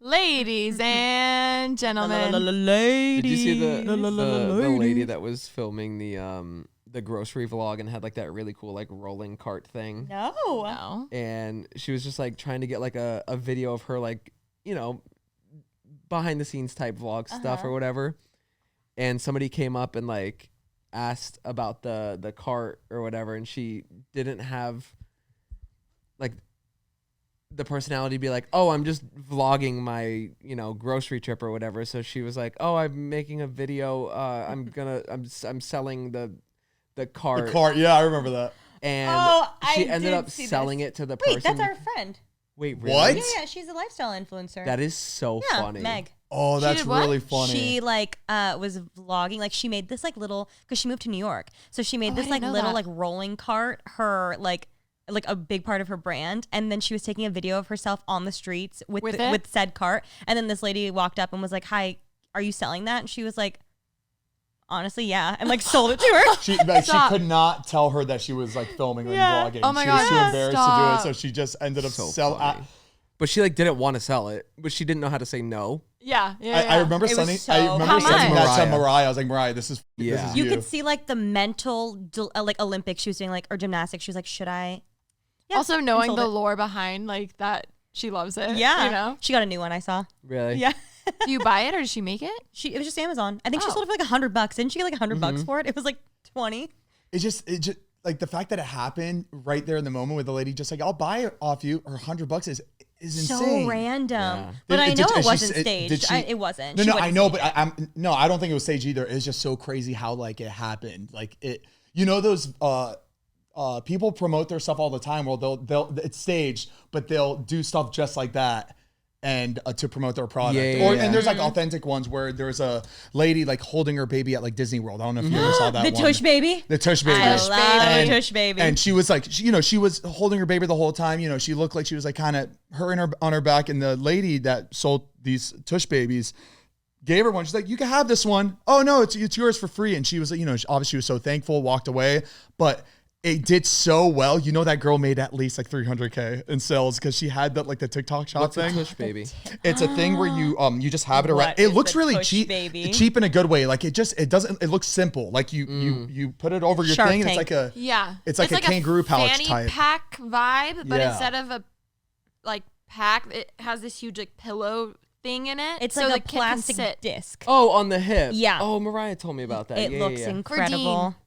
Ladies and gentlemen. Did you see the lady that was filming the grocery vlog and had like that really cool like rolling cart thing? No. And she was just like trying to get like a video of her like, you know, behind the scenes type vlog stuff or whatever. And somebody came up and like asked about the cart or whatever, and she didn't have like the personality to be like, oh, I'm just vlogging my, you know, grocery trip or whatever. So she was like, oh, I'm making a video. I'm selling the cart. The cart, yeah, I remember that. And she ended up selling it to the person. Wait, that's our friend. Wait, really? What? Yeah, she's a lifestyle influencer. That is so funny. Meg. Oh, that's really funny. She like was vlogging, like she made this like little, because she moved to New York, so she made this like little like rolling cart, her like a big part of her brand, and then she was taking a video of herself on the streets with said cart, and then this lady walked up and was like, "Hi, are you selling that?" And she was like, honestly, yeah, and like sold it to her. She could not tell her that she was like filming and vlogging. Oh my she God. was too embarrassed to do it, so she just ended up selling. But she like didn't want to sell it, but she didn't know how to say no. Yeah. I remember sending that to Mariah. I was like, Mariah, this is You could see like the mental like Olympics she was doing, like, or gymnastics. She was like, should I? Yeah, also knowing the lore behind like that, she loves it. Yeah, you know, she got a new one. I saw. Really? Yeah. Do you buy it or did she make it? It was just Amazon. I think she sold it for like $100. Didn't she get like $100 for it? It was like 20. It just like the fact that it happened right there in the moment with the lady just like, I'll buy it off you, or $100 is insane. So random. Yeah. But I know it wasn't staged. It wasn't. No, I know, but I don't think it was staged either. It's just so crazy how like it happened. Like it, you know, those people promote their stuff all the time. Well, they'll it's staged, but they'll do stuff just like that and to promote their product. And there's like authentic ones where there's a lady like holding her baby at like Disney World. I don't know if you ever saw that the one. Tush baby? The Tush baby. I love the Tush baby. And she was like, she was holding her baby the whole time. You know, she looked like she was like kind of on her back. And the lady that sold these Tush babies gave her one. She's like, you can have this one. Oh no, it's yours for free. And she was like, you know, obviously she was so thankful, walked away. But it did so well. You know, that girl made at least like $300K in sales because she had that like the TikTok shop thing. Tush baby? It's a thing where you just have it around. It looks really cheap, cheap in a good way. Like it looks simple. Like you put it over your Shark thing. And Tank. it's like a kangaroo pouch fanny type pack vibe, but instead of a like pack, it has this huge like pillow thing in it. It's so like the a plastic disc. Oh, on the hip. Yeah. Oh, Mariah told me about that. It looks incredible.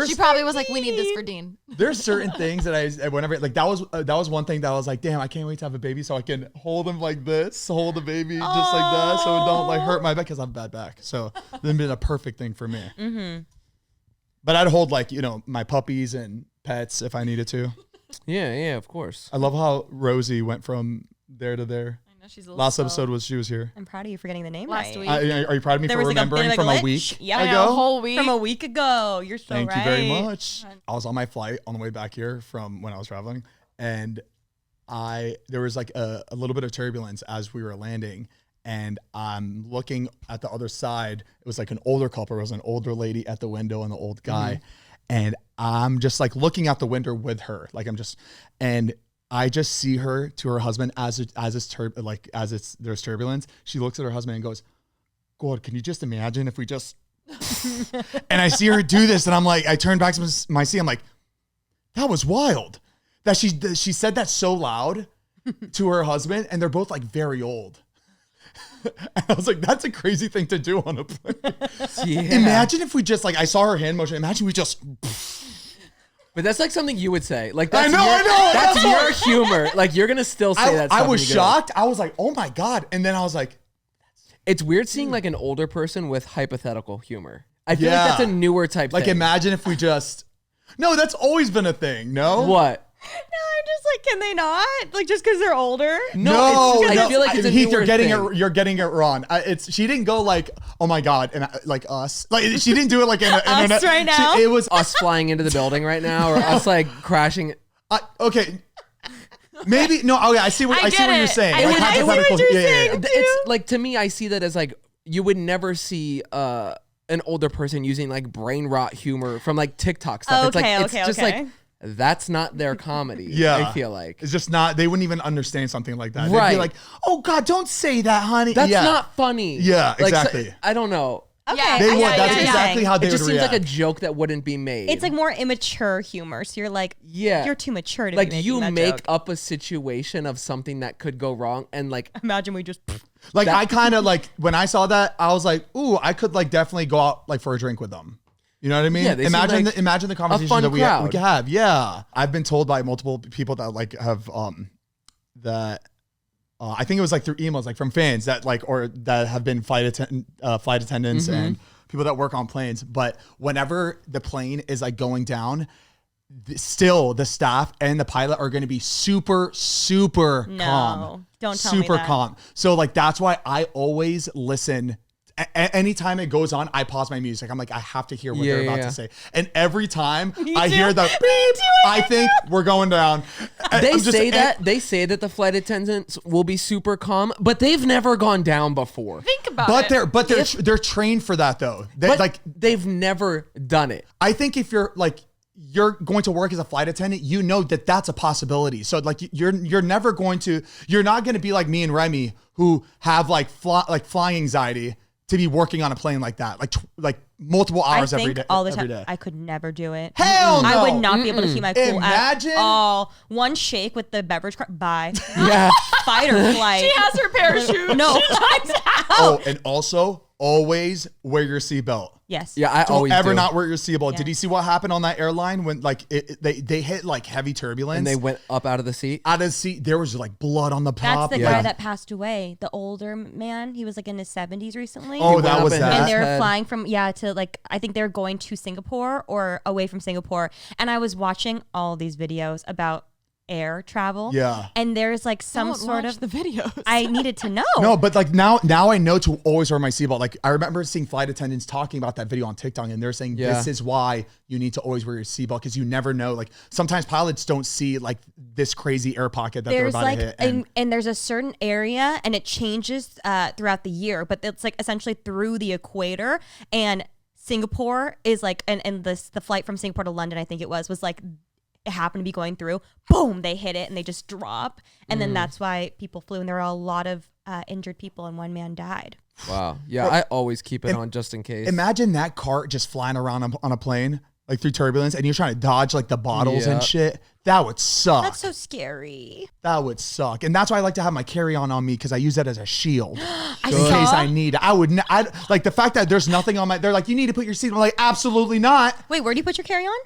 She probably was like, we need this for Dean. There's certain things that whenever like that was one thing that I was like, damn, I can't wait to have a baby so I can hold him like this, hold the baby just like that, so it don't like hurt my back because I have a bad back. So that'd been a perfect thing for me. Mm-hmm. But I'd hold like, you know, my puppies and pets if I needed to. Yeah, of course. I love how Rosie went from there to there. She's a Last episode she was here. I'm proud of you for getting the name last right. week. Are you proud of me for remembering from a week ago? A whole week. From a week ago. You're so Thank right. you very much. I was on my flight on the way back here from when I was traveling, and there was like a little bit of turbulence as we were landing, and I'm looking at the other side. It was like an older couple. It was an older lady at the window and the old guy, and I'm just like looking out the window with her. Like and I just see her to her husband as there's turbulence. She looks at her husband and goes, God, can you just imagine if we just, and I see her do this. And I'm like, I turn back to my seat. I'm like, that was wild that she said that so loud to her husband. And they're both like very old. And I was like, that's a crazy thing to do on a plane. Yeah. Imagine if we just like, I saw her hand motion. Imagine we just, but that's like something you would say. Like that's I know. That's your humor. Like you're gonna still say that. I was shocked. I was like, oh my God. And then I was like, it's weird seeing like an older person with hypothetical humor. I feel like that's a newer type like thing. Imagine if we just, no, that's always been a thing. No? What? No, I'm just like, can they not? Like just because they're older? No, I feel like it's a Heath, newer you're getting it wrong. She didn't go like, oh my God, and like us. Like she didn't do it like in us right now. It was us flying into the building right now, or us like crashing. Okay. Maybe no. Okay, I see what you're saying. I see what you're saying. It's like, to me, I see that as like you would never see an older person using like brain rot humor from like TikTok stuff. Okay, it's like, it's just like that's not their comedy. Yeah. I feel like It's just not, they wouldn't even understand something like that. They'd Right. be like, oh God, don't say that, honey. that's Yeah. not funny. Yeah, Like, exactly. I don't know. Okay, Yeah, They I would, get that's what you're exactly saying. how they It just would seems react. like a joke that wouldn't be made. It's like more immature humor. So you're like, yeah, you're too mature to like be making you that make joke. up a situation of something that could go wrong, and like Imagine we just. Like I kind of like when I saw that, I was like, "Ooh, I could like definitely go out like for a drink with them." You know what I mean? Yeah, they seem imagine like imagine the conversation fun that we crowd. could have. Yeah, I've been told by multiple people that like have that I think it was like through emails, like from fans that like or that have been flight attendants and people that work on planes. But whenever the plane is like going down, still the staff and the pilot are going to be super calm. Don't tell me Super that. calm. So like that's why I always listen. Anytime it goes on, I pause my music. I'm like, I have to hear what they're about to say. And every time I hear the beep, I think we're going down. they say that the flight attendants will be super calm, but they've never gone down before. Think about it. But they're trained for that though. But Like they've never done it. I think if you're like you're going to work as a flight attendant, you know that that's a possibility. So like you're not going to be like me and Remi who have like flying anxiety to be working on a plane like that, like multiple hours I think every day. all the every time. day. I could never do it. Hell no. I would not be able to keep my cool Imagine. at all. One shake with the beverage cart. Bye. Yeah. Fight or flight. She has her parachute. No. She jumps out. Oh, and also always wear your seatbelt. Yes. Yeah, I Don't always ever do. not wear your seatbelt. Yeah. Did you see what happened on that airline when like they hit like heavy turbulence And they went up out of the seat. out of the seat? There was like blood on the That's top. the Yeah. guy that passed away. The older man. He was like in his 70s recently. Oh, went that up was and that. hit And his they were head. flying from to like I think they were going to Singapore or away from Singapore. And I was watching all these videos about air travel. Yeah. And there's like some Don't sort watch of the videos. I needed to know. No, but like now I know to always wear my seatbelt. Like I remember seeing flight attendants talking about that video on TikTok, and they're saying Yeah. this is why you need to always wear your seatbelt because you never know. Like sometimes pilots don't see like this crazy air pocket that There's they're about like to hit. and there's a certain area and it changes throughout the year, but it's like essentially through the equator. And Singapore is like and the flight from Singapore to London, I think it was like it happened to be going through, boom, they hit it and they just drop. And then that's why people flew, and there were a lot of injured people and one man died. Wow. Yeah, I always keep it on just in case. Imagine that cart just flying around on a plane like through turbulence, and you're trying to dodge like the bottles Yeah. and shit. That would suck. That's so scary. That would suck. And that's why I like to have my carry-on on me because I use that as a shield in saw- case I need it. I would like the fact that there's nothing on my. They're like, you need to put your seat. I'm like, absolutely not. Wait, where do you put your carry-on?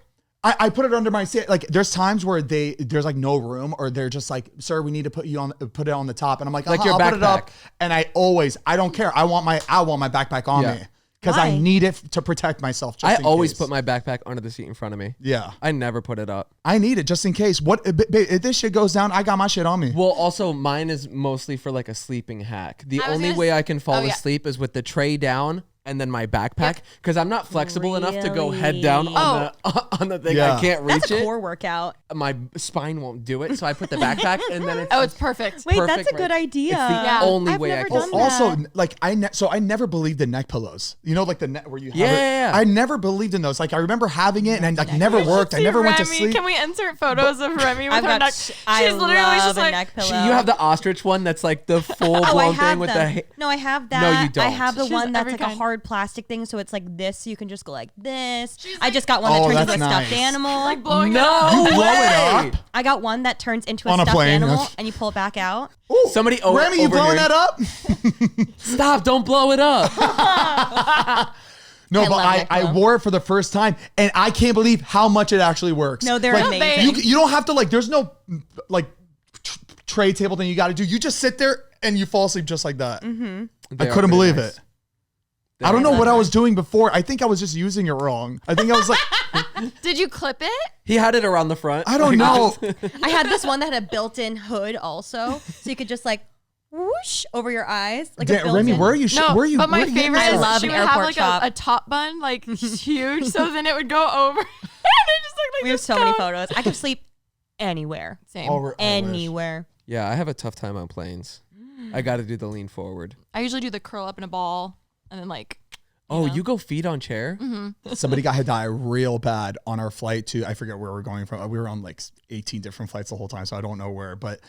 I put it under my seat. Like there's times where there's like no room, or they're just like, sir, we need to put it on the top, and I'm like, Like your I'll put it up. backpack. And I don't care. I want my backpack on Yeah. me because I Why? need it to protect myself. Just I in always case. put my backpack under the seat in front of me. Yeah, I never put it up. I need it just in case. What if this shit goes down? I got my shit on me. Well, also mine is mostly for like a sleeping hack. The I was only gonna way s- I can fall oh, yeah. asleep is with the tray down and then my backpack because I'm not flexible enough to go head down Really? on the thing. Yeah. I can't reach That's a it. core workout. My spine won't do it, so I put the backpack and then it's Oh, it's perfect. Wait, perfect that's a good right- idea. It's the Yeah. only I've way I never can. done sleep. that. Also, like I never believed in neck pillows. You know, like the net where you have Yeah, it. yeah, yeah. I never believed in those. Like I remember having it, and like never worked. I See never went to Remi. sleep. Can we insert photos of Remi with I've her got. neck? I She's literally love just a like, neck pillow. You have the ostrich one that's like the full Oh, I blown have thing with them. the. No, I have that. No, you I don't. have the She's one that's every like kind. a hard plastic thing, so it's like this. So you can just go like this. She's I like- just got one that Oh, turns into a that's stuffed nice. animal. like blowing it No up. You blow it way! up? I got one that turns into a On a stuffed plane. animal, and you pull it back out. Ooh, Somebody Remi, you over blowing here. that up? Stop! Don't blow it up. No, I but love neck I pillow. wore it for the first time, and I can't believe how much it actually works. No, they're like, amazing. You don't have to like. There's no like tray table thing you got to do. You just sit there and you fall asleep just like that. Mm-hmm. I couldn't believe it. I don't know what I was doing before. I think I was just using it wrong. I think I was like, Did you clip it? He had it around the front. I don't know. I had this one that had a built-in hood also, so you could just like whoosh over your eyes. Like a Damn, built-in. Remi, where are you? No, where are you? but my where are you getting favorite this I is from? love she an would have airport like shop. a top bun, like huge, so then it would go over. and it just looked like We have this so many cone. photos. I could sleep anywhere. Same. I wish. Anywhere. Yeah, I have a tough time on planes. I got to do the lean forward. I usually do the curl up in a ball and then like Oh, know? you go feet on chair? Somebody got Hidayah real bad on our flight to, I forget where we're going from. We were on like 18 different flights the whole time, so I don't know where. But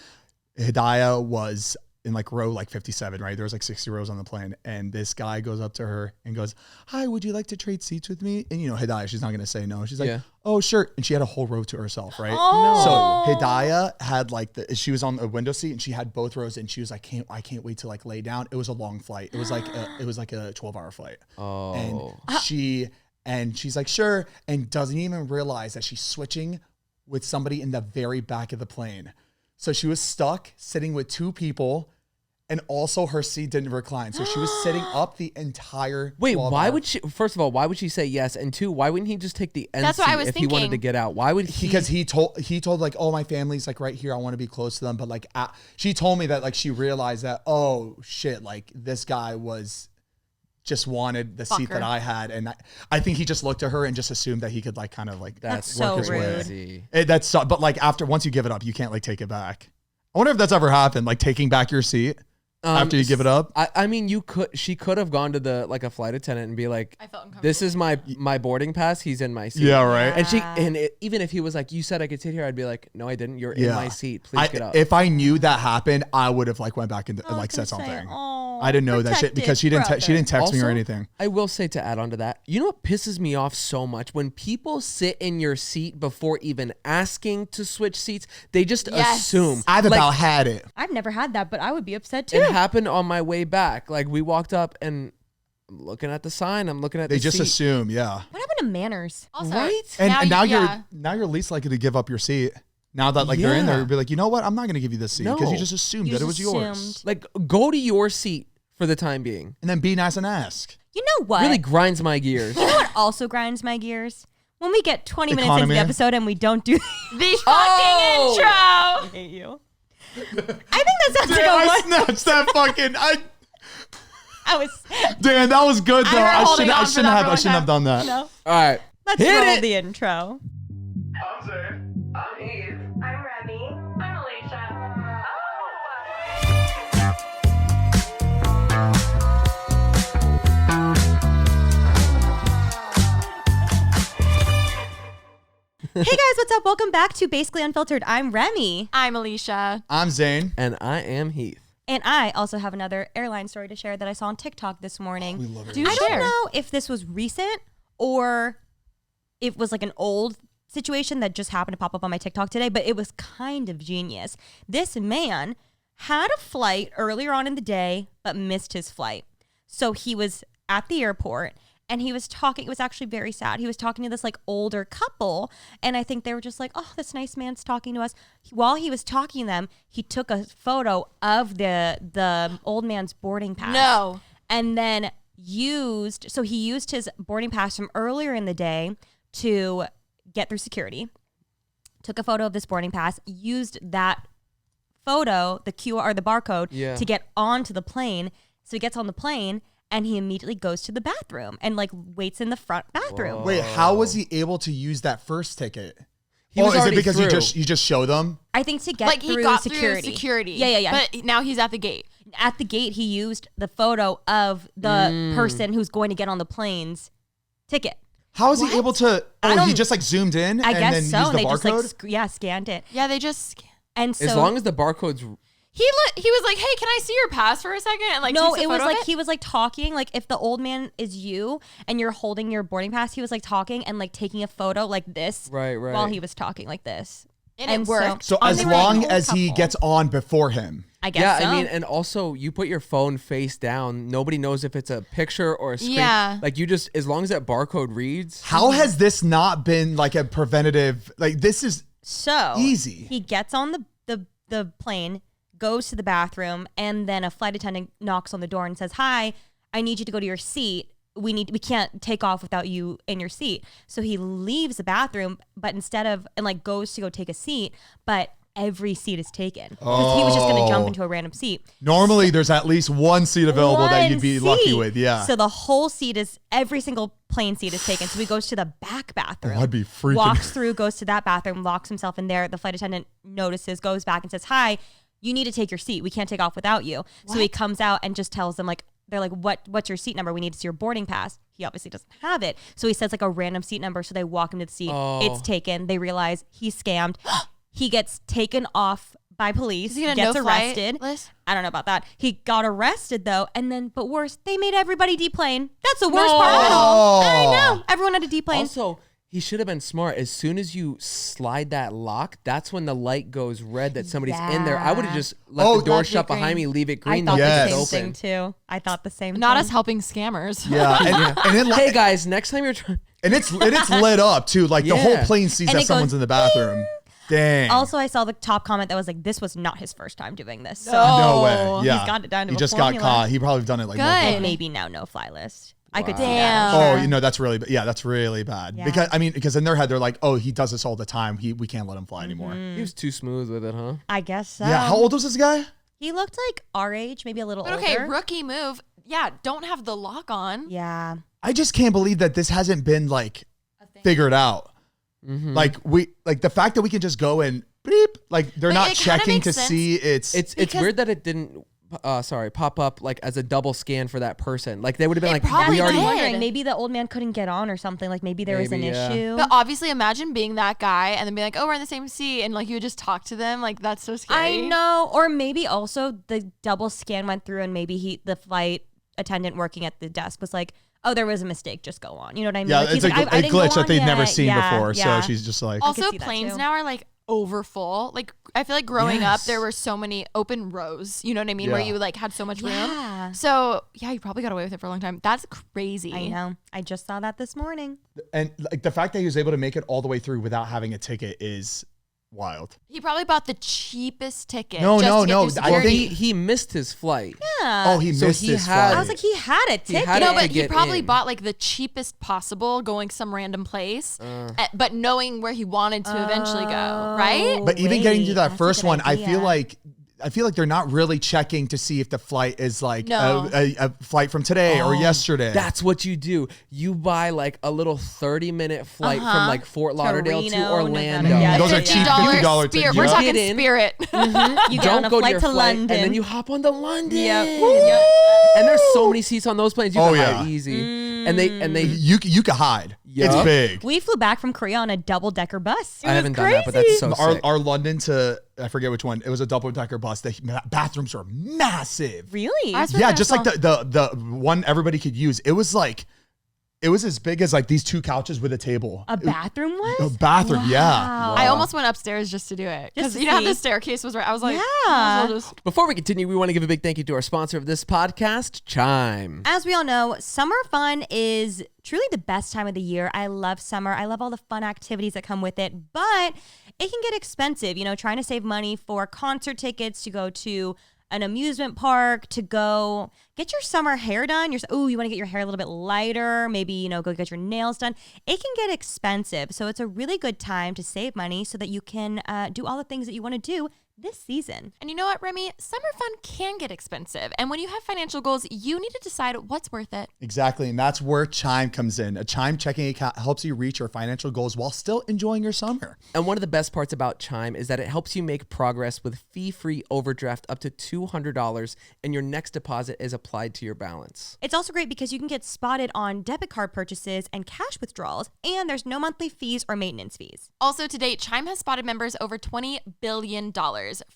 Hidayah was in like row like 57, right? There was like 60 rows on the plane. And this guy goes up to her and goes, "Hi, would you like to trade seats with me?" And you know, Hidayah, she's not going to say no. She's like, "Oh, sure." And she had a whole row to herself, right? Oh. So Hidayah had like she was on the window seat and she had both rows and she was like, I can't wait to like lay down. It was a long flight. It was like a 12-hour flight. Oh. And she's like, "Sure," and doesn't even realize that she's switching with somebody in the very back of the plane. So she was stuck sitting with two people, and also her seat didn't recline. So she was sitting up the entire. Wait, why would she? First of all, why would she say yes? And two, why wouldn't he just take the end That's what I was if he wanted to thinking. get out? Why would he? Because he told like, "Oh, my family's like right here. I want to be close to them." But like, she told me that like she realized that, oh shit, like this guy was just wanted the seat that I had, and I think he just looked at her and just assumed that he could like kind of like That's work so his rude. way. But like once you give it up, you can't like take it back. I wonder if that's ever happened, like taking back your seat after you give it up. I mean, she could have gone to the like a flight attendant and be like, I felt uncomfortable. "This is my boarding pass. He's in my seat." Yeah, right. And even if he was like, "You said I could sit here," I'd be like, "No, I didn't. You're in my seat. Please get up." If I knew that happened, I would have like went back and like said something. I didn't know that shit because she didn't text me or Also, anything. I will say, to add on to that, you know what pisses me off so much? When people sit in your seat before even asking to switch seats, they just assume. I've like, about had it. I've never had that, but I would be upset too. It happened on my way back. Like we walked up and I'm looking at the sign. I'm looking at They the just seat. assume, yeah. What happened to manners? Also, Right? And now yeah. you're least likely to give up your seat. Now that like they're in there, be like, "You know what? I'm not going to give you this seat because you No. just assumed You that it just was yours." assumed. Like go to your seat for the time being. And then be nice and ask. You know what? Really grinds my gears. You know what also grinds my gears? When we get 20 minutes into Economy. the episode and we don't do The fucking intro. I hate you. I think that sounds like a I one. snatched that fucking. I was Dan, that was good though. been I holding shouldn't on for that for a long have done that. no. All right. Let's Hit roll it. the intro. I'm Zane. I'm Heath. I'm Remi. I'm Alisha. Hey guys, what's up? Welcome back to Basically Unfiltered. I'm Remi. I'm Alisha. I'm Zane. And I am Heath. And I also have another airline story to share that I saw on TikTok this morning. We love it. Do I share. don't know if this was recent or it was like an old situation that just happened to pop up on my TikTok today, but it was kind of genius. This man had a flight earlier on in the day, but missed his flight. So he was at the airport and he was talking. It was actually very sad. He was talking to this like older couple. And I think they were just like, "Oh, this nice man's talking to us." While he was talking to them, he took a photo of the old man's boarding pass. No. And then he used his boarding pass from earlier in the day to get through security, took a photo of this boarding pass, used that photo, the QR or the barcode, to get onto the plane. So he gets on the plane and he immediately goes to the bathroom and like waits in the front bathroom. Whoa. Wait, how was he able to use that first ticket? He was is it already because through. you just show them? I think to get Like through he got security. through security. Yeah. But now he's at the gate. At the gate, he used the photo of the person who's going to get on the plane's ticket. How is he able to? He just like zoomed in I and guess then so. used And the they just barcode? like scanned it. Yeah, they just. And so As long as the barcode's He was like, "Hey, can I see your pass for a second?" And like, no, takes a it was photo of like he was like talking. Like if the old man is you and you're holding your boarding pass, he was like talking and like taking a photo like this, Right. while he was talking like this. And it worked. So and as they were, like, long an old as he couple. gets on before him. I guess Yeah, so. I mean, and also you put your phone face down. Nobody knows if it's a picture or a screen. Yeah. Like you just, as long as that barcode reads. How has this not been like a preventative? Like this is so easy. He gets on the plane, goes to the bathroom, and then a flight attendant knocks on the door and says, "Hi, I need you to go to your seat. We can't take off without you in your seat." So he leaves the bathroom, but instead of, and like goes to go take a seat, but every seat is taken because he was just going to jump into a random seat. Normally, there's at least one seat available that you'd be lucky seat. with. Yeah. So the whole seat every single plane seat is taken. So he goes to the back bathroom. I'd be freaking. Walks through, goes to that bathroom, locks himself in there. The flight attendant notices, goes back and says, "Hi, you need to take your seat. We can't take off without you." So he comes out and just tells them like, they're like, what's your seat number? We need to see your boarding pass. He obviously doesn't have it. So he says like a random seat number. So they walk him to the seat. It's taken. They realize he's scammed. He gets taken off by police. Is he gonna gets no-flight arrested. list? I don't know about that. He got arrested though. And then, but worse, they made everybody deplane. That's the worst part of it all. I know. Everyone had to deplane. Also, he should have been smart. As soon as you slide that lock, that's when the light goes red that somebody's in there. I would have just let the door left it shut behind me, leave it I green. thought Yes. the it's same open. thing too. I thought the same Not thing. us helping scammers. Yeah. And then Hey guys, next time you're trying. and it's lit up too. Like the whole Yeah. plane sees And that it someone's goes in the bathroom. Dang. Also, I saw the top comment that was like, this was not his first time doing this. So no way. Oh, Yeah. he's got it down to He a just formula. got caught. He probably done it like Good. multiple And times. maybe now no fly list. I could see Damn. that. I'm Oh, sure. you know, that's really, that's really bad. Yeah. Because in their head, they're like, oh, he does this all the time. We can't let him fly anymore. He was too smooth with it, huh? I guess so. Yeah. How old was this guy? He looked like our age, maybe a little But older. okay, rookie move. Yeah, don't have the lock on. Yeah. I just can't believe that this hasn't been like figured out. Mm-hmm. Like the fact that we can just go and beep, like they're Like, not it kinda checking makes to sense. see it's It's Because- weird that it didn't pop up like as a double scan for that person. Like they would have been It like, probably we already. did. wondering, maybe the old man couldn't get on or something. Like maybe there was an Maybe, yeah. issue. But obviously, imagine being that guy and then being like, "Oh, we're in the same seat," and like you would just talk to them. Like that's so scary. I know. Or maybe also the double scan went through and maybe the flight attendant working at the desk was like, oh, there was a mistake. Just go on. You know what I mean? yeah, Like, it's he's like like, I a didn't go glitch that on they've never yet. seen Yeah, before. yeah. So she's just like, Also, see that planes too. now are like over full. Like I feel like growing up, Yes. there were so many open rows. You know what I mean? Where Yeah. you like had so much room. Yeah. So yeah, you probably got away with it for a long time. That's crazy. I know. I just saw that this morning. and like the fact that he was able to make it all the way through without having a ticket is wild. He probably bought the cheapest ticket. No, just no, to get no, through I Well, security. think- he missed his flight. Yeah. Oh, he So missed he his had- flight. I was like, he had a ticket. had No, to but he get probably in. bought like the cheapest possible, going some random place, but knowing where he wanted to eventually go, right? But even getting to Wait, that that's a first good one, idea. I feel like they're not really checking to see if the flight is like No. a flight from today or yesterday. That's what you do. You buy like a little 30-minute flight from like Fort Lauderdale to Reno, Orlando. Nevada. Yeah, Those are yeah. cheap $50 $50 Spirit. tickets. We're You talking get in. Spirit. You get on Don't a go to flight your to flight, London. and then you hop on to London. Yep. And there's so many seats on those planes. You Oh, can yeah. hide easy. And they. You can hide. Yeah. It's big. We flew back from Korea on a double-decker bus. It I was haven't crazy. done that, but that's so sick. Our London to I forget which one. It was a double-decker bus. The bathrooms were massive. Really? Ours- Yeah, Yeah, just so- like the one everybody could use. It was as big as like these two couches with a table. A bathroom was? A bathroom, yeah. Wow. I almost went upstairs just to do it because Just to you know how see. the staircase was right. I was like, Yeah. might as well just- Before we continue, we want to give a big thank you to our sponsor of this podcast, Chime. As we all know, summer fun is truly the best time of the year. I love summer. I love all the fun activities that come with it, but it can get expensive, trying to save money for concert tickets, to go to an amusement park, to go get your summer hair done. You want to get your hair a little bit lighter, maybe, go get your nails done. It can get expensive. So it's a really good time to save money so that you can do all the things that you want to do this season. And you know what, Remy? Summer fun can get expensive. And when you have financial goals, you need to decide what's worth it. Exactly, and that's where Chime comes in. A Chime checking account helps you reach your financial goals while still enjoying your summer. And one of the best parts about Chime is that it helps you make progress with fee-free overdraft up to $200, and your next deposit is applied to your balance. It's also great because you can get spotted on debit card purchases and cash withdrawals, and there's no monthly fees or maintenance fees. Also, to date, Chime has spotted members over $20 billion.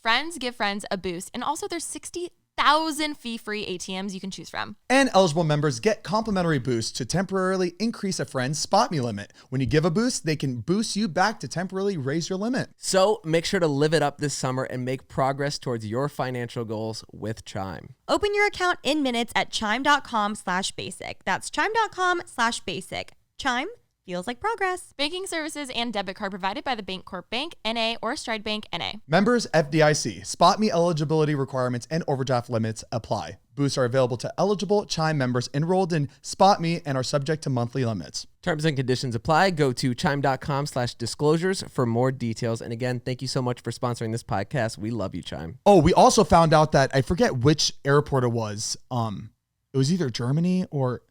Friends give friends a boost. And also, there's 60,000 fee-free ATMs you can choose from. And eligible members get complimentary boosts to temporarily increase a friend's spot me limit. When you give a boost, they can boost you back to temporarily raise your limit. So make sure to live it up this summer and make progress towards your financial goals with Chime. Open your account in minutes at chime.com/basic. That's chime.com/basic. Chime feels like progress. Banking services and debit card provided by the Bancorp Bank, N.A. or Stride Bank, N.A. Members FDIC. Spot me eligibility requirements and overdraft limits apply. Boosts are available to eligible Chime members enrolled in Spot Me and are subject to monthly limits. Terms and conditions apply. Go to chime.com/disclosures for more details. And again, thank you so much for sponsoring this podcast. We love you, Chime. Oh, we also found out that I forget which airport it was. It was either Germany or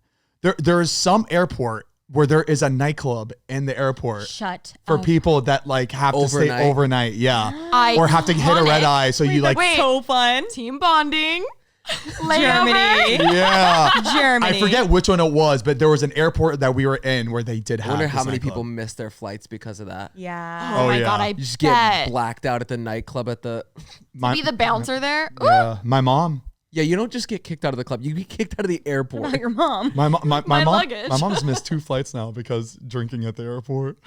there is some airport where there is a nightclub in the airport Shut for up. people that like have to stay overnight. Yeah. Or have to hit a red eye. So you like, Wait. So fun. Team bonding. Layover. Yeah. Germany. I forget which one it was, but there was an airport that we were in where they did I have. wonder this how many nightclub. people miss their flights because of that. Yeah. Oh, Oh, my yeah. God, I You just bet. get blacked out at the nightclub at the. Be the bouncer there. Yeah, my mom. Yeah, you don't just get kicked out of the club. You get kicked out of the airport. Not your mom. My mom. My luggage. My mom's missed 2 flights now because drinking at the airport.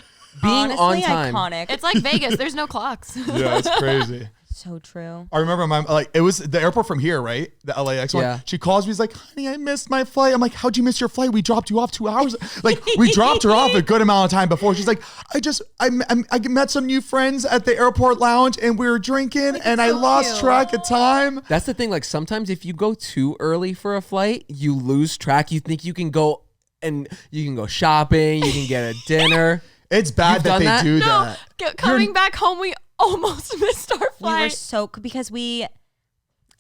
Being Honestly, on time. iconic. It's like Vegas. There's no clocks. Yeah, it's crazy. so true. I remember it was the airport from here, right? The LAX one. Yeah. She calls me, she's like, honey, I missed my flight. I'm like, how'd you miss your flight? We dropped you off 2 hours. Like, we dropped her off a good amount of time before. She's like, I met some new friends at the airport lounge and we were drinking and I lost cute. track of time. That's the thing. Like sometimes if you go too early for a flight, you lose track. You think you can go and you can go shopping. You can get a dinner. It's bad You've that done they that? do No, that. coming back home, we almost missed our We were flight. so because we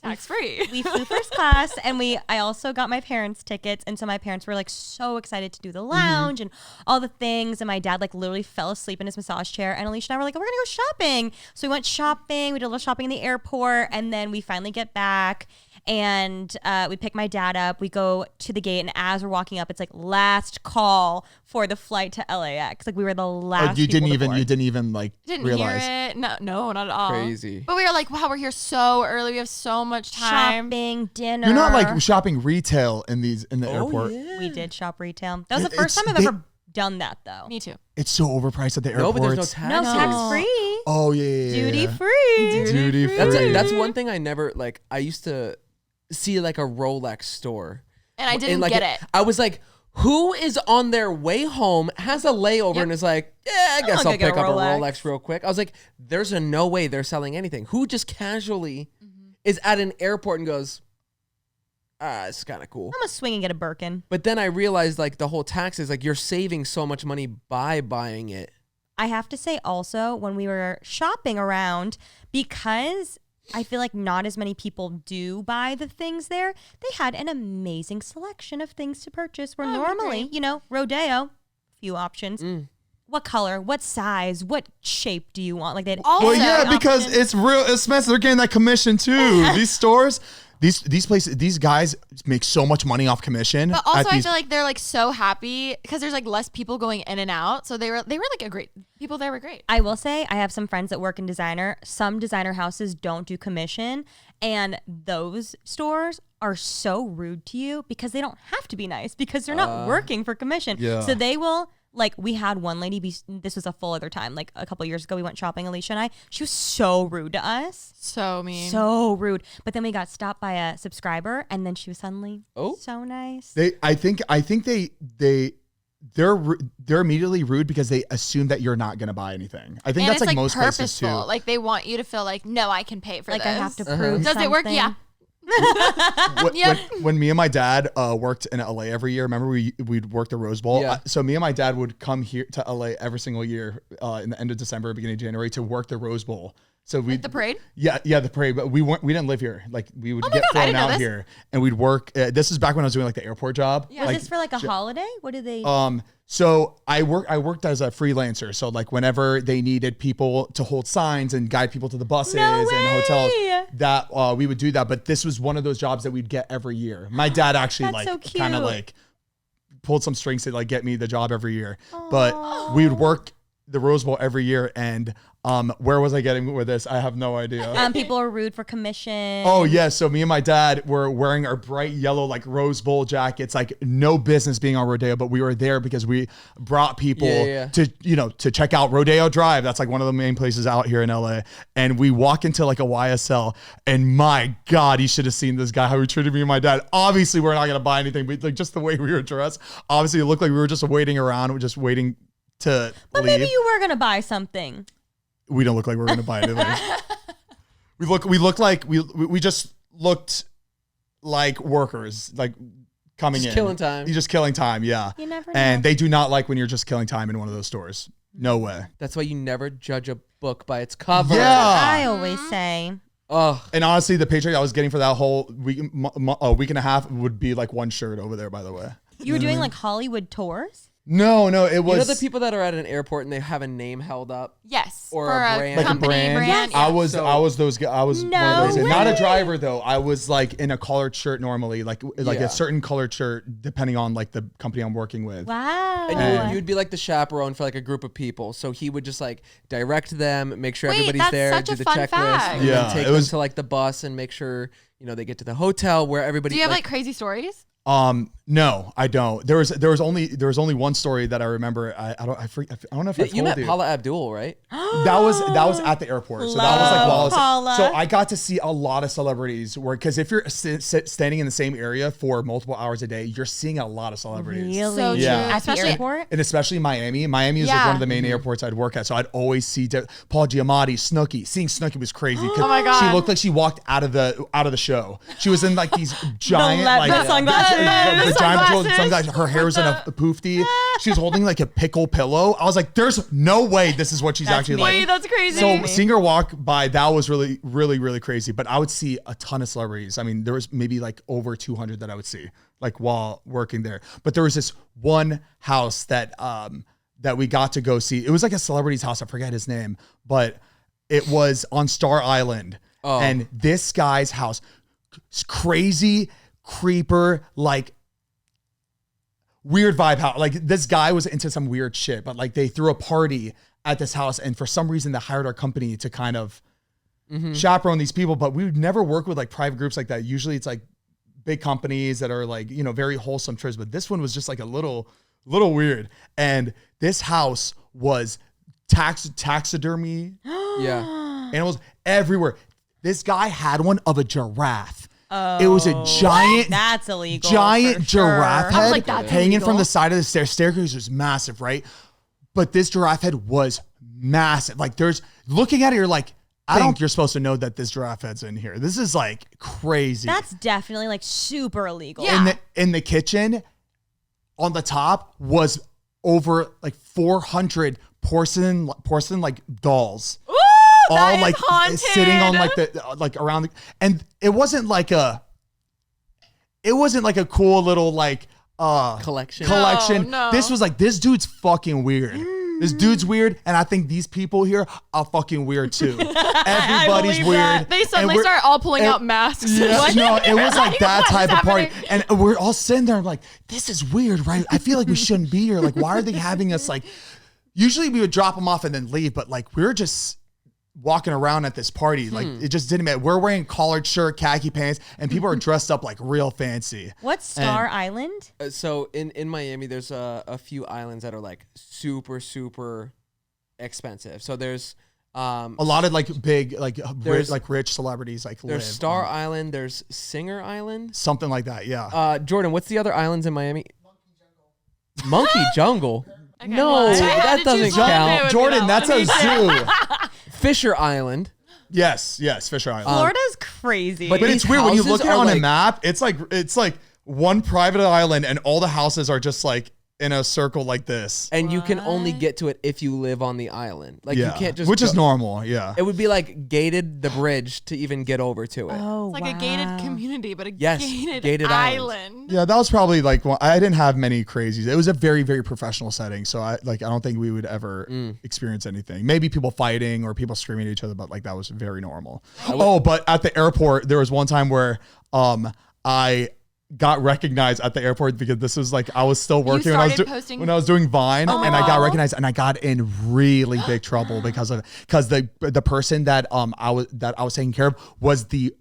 Tax free. we flew first class and I also got my parents tickets, and so my parents were like so excited to do the lounge and all the things, and my dad like literally fell asleep in his massage chair, and Alisha and I were like, oh, we're gonna go shopping. So we went shopping, we did a little shopping in the airport, and then we finally get back and we pick my dad up, we go to the gate, and as we're walking up, it's like last call for the flight to LAX. Like we were the last You people didn't to board. even like Didn't realize. hear it. No, not at all. Crazy. But we were like, wow, we're here so early. We have so much time. Shopping, dinner. You're not like shopping retail in the airport. We did shop retail. That was the It's- first time I've they- ever done that though. Me too. It's so overpriced at the No, airport. but there's no taxes. No, tax free. Oh yeah. Duty free. Duty free. That's one thing I never like. I used to see like a Rolex store, And I didn't like get it. I was like, who is on their way home, has a layover, Yep. and is like, yeah, I guess gonna I'll get pick a up a Rolex. Rolex real quick. I was like, there's no way they're selling anything. Who just casually is at an airport and goes, it's kind of cool. I'm gonna swing and get a Birkin. But then I realized like the whole taxes, like you're saving so much money by buying it. I have to say also when we were shopping around, because I feel like not as many people do buy the things there, they had an amazing selection of things to purchase where I would normally, agree. you know, Rodeo, few options. Mm. What color, what size, what shape do you want? Like they had Also- Well, yeah, option. because it's real expensive. They're getting that commission too. These stores, these places, these guys make so much money off commission. But also, at I these- feel like they're like so happy because there's like less people going in and out. So they were like a great people there were great. I will say I have some friends that work in designer. Some designer houses don't do commission, and those stores are so rude to you because they don't have to be nice because they're not working for commission. Yeah. So they will, like, we had one lady be, this was a full other time, like a couple years ago, we went shopping, Alisha and I. She was so rude to us. So mean. So rude. But then we got stopped by a subscriber, and then she was suddenly Oh. so nice. I think they're immediately rude because they assume that you're not gonna buy anything. I think and that's it's like most places purposeful. too. Like they want you to feel like, no, I can pay for Like this. I have to prove Does it work? something. Yeah. When me and my dad worked in LA every year, remember we'd work the Rose Bowl. Yeah. So me and my dad would come here to LA every single year in the end of December, beginning of January to work the Rose Bowl. So we The parade? Yeah, the parade. But we didn't live here. Like we would Oh my get God, I flown didn't know out this. here, and we'd work. This is back when I was doing like the airport job. Yeah. Was this for like a holiday? What did they? So I worked as a freelancer. So like whenever they needed people to hold signs and guide people to the buses No and hotels, way! that we would do that. But this was one of those jobs that we'd get every year. My dad actually That's like so kind of cute. like pulled some strings to like get me the job every year. But we would work the Rose Bowl every year. And where was I getting with this? I have no idea. People are rude for commission. Oh yeah, so me and my dad were wearing our bright yellow like Rose Bowl jackets, like no business being on Rodeo, but we were there because we brought people Yeah. to check out Rodeo Drive. That's like one of the main places out here in LA. And we walk into like a YSL, and my God, you should have seen this guy how he treated me and my dad. Obviously, we're not gonna buy anything, but like just the way we were dressed, obviously it looked like we were just waiting around, just waiting to But leave. maybe you were gonna buy something. We don't look like we're gonna buy anything. we just looked like workers, like coming Just in. killing time. You're just killing time, yeah. You never And know. they do not like when you're just killing time in one of those stores. No way. That's why you never judge a book by its cover. Yeah. I always say. Oh, And honestly, the paycheck I was getting for that whole week and a half would be like one shirt over there, by the way. You were doing like Hollywood tours? No, it was. You know the people that are at an airport and they have a name held up? Yes. Or for a brand. Like a company brand. brand. I yeah. was those guys. I was one of those. No Not a way. driver though. I was like in a collared shirt normally, like Yeah. a certain colored shirt depending on like the company I'm working with. Wow. And you'd be like the chaperone for like a group of people. So he would just like direct them, make sure Wait, everybody's that's there, such do a the fun checklist, fact. and Yeah, then take it was- them to like the bus and make sure, they get to the hotel where everybody. Do you have like crazy stories? No, I don't. There was only one story that I remember. I don't know if I told you met Paula Abdul, right? That was at the airport. So that was like while I was, Paula. so I got to see a lot of celebrities because if you're standing in the same area for multiple hours a day, you're seeing a lot of celebrities. Really? So Yeah. true. At the Especially airport? And especially Miami. Miami is like Yeah. one of the main airports I'd work at. So I'd always see Paul Giamatti, Snooki. Seeing Snooki was crazy. Oh my God. She looked like she walked out of the show. She was in like these giant like leopard sunglasses. the giant Sunglasses. sunglasses. Her hair was in a poofy. She was holding like a pickle pillow. I was like, there's no way this is what she's actually me. like. Wait, that's crazy. So seeing her walk by, that was really, really, really crazy. But I would see a ton of celebrities. I mean, there was maybe like over 200 that I would see like while working there. But there was this one house that that we got to go see. It was like a celebrity's house. I forget his name, but it was on Star Island. Oh. And this guy's house, crazy creeper, like weird vibe house. Like this guy was into some weird shit, but like they threw a party at this house, and for some reason they hired our company to kind of chaperone these people. But we would never work with like private groups like that. Usually it's like big companies that are like, very wholesome trips. But this one was just like a little weird. And this house was taxidermy, Yeah. animals everywhere. This guy had one of a giraffe. It was a giant, That's illegal. giant for sure. giraffe I was head like, that's hanging illegal. from the side of the staircase was massive, right? But this giraffe head was massive. Like looking at it, you're like, I don't think you're supposed to know that this giraffe head's in here. This is like crazy. That's definitely like super illegal. Yeah. In the kitchen, on the top was over like 400 porcelain like dolls. Ooh, that is like haunted. sitting on like the like around the, and it wasn't like a cool little like Collection. No. This was like, this dude's fucking weird. This dude's weird, and I think these people here are fucking weird too. Everybody's believe weird. that. They suddenly And we're- start all pulling and- out masks. Yeah, What? no, it was like that What is type of party. happening? And we're all sitting there, I'm like, this is weird, right? I feel like we shouldn't be here. Like, why are they having us like, usually we would drop them off and then leave, but like, we were just walking around at this party. Like, it just didn't matter. We're wearing collared shirt, khaki pants, and people are dressed up like real fancy. What's Star Island? So in Miami, there's a few islands that are like super, super expensive. So there's A lot of like big, like There's- rich celebrities like live there's Star on- Island, there's Singer Island. something like that. Yeah. Jordan, what's the other islands in Miami? Monkey Jungle. Okay, No, well, I had that to doesn't choose one. It count. would be Jordan, that that's one. a zoo. Fisher Island. Yes, Fisher Island. Florida's crazy. but But these it's weird when you look houses at it are on a like- map. It's like one private island, and all the houses are just like in a circle like this. And you can only get to it if you live on the island. Like you can't just which is go- normal. Yeah. It would be like gated the bridge to even get over to it. oh, It's like a gated community, but a Yes, gated, gated island. Yeah, that was probably like I didn't have many crazies. It was a very, very professional setting, so I don't think we would ever experience anything. Maybe people fighting or people screaming at each other, but like that was very normal. But at the airport, there was one time where I got recognized at the airport because this was like I was still working started posting- when I was doing Vine, Oh my and I got God. recognized, and I got in really big trouble because the person that I was taking care of was the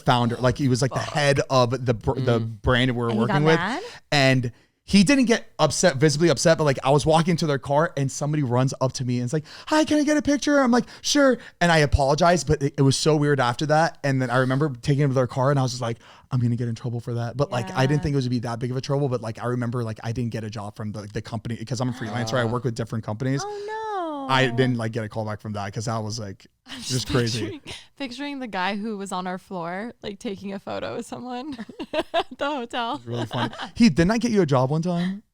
founder, like he was like the head of the brand we were And he working got with, mad? and he didn't get visibly upset, but like I was walking to their car and somebody runs up to me and it's like, "Hi, can I get a picture?" I'm like, "Sure." And I apologized, but it was so weird after that. And then I remember taking him to their car and I was just like, I'm going to get in trouble for that. But like, I didn't think it was to be that big of a trouble. But like, I remember like I didn't get a job from the company because I'm a freelancer. I work with different companies. Oh no. I didn't like get a call back from that because that was like just crazy. Picturing the guy who was on our floor, like taking a photo with someone at the hotel. Really funny. Heath, didn't I get you a job one time?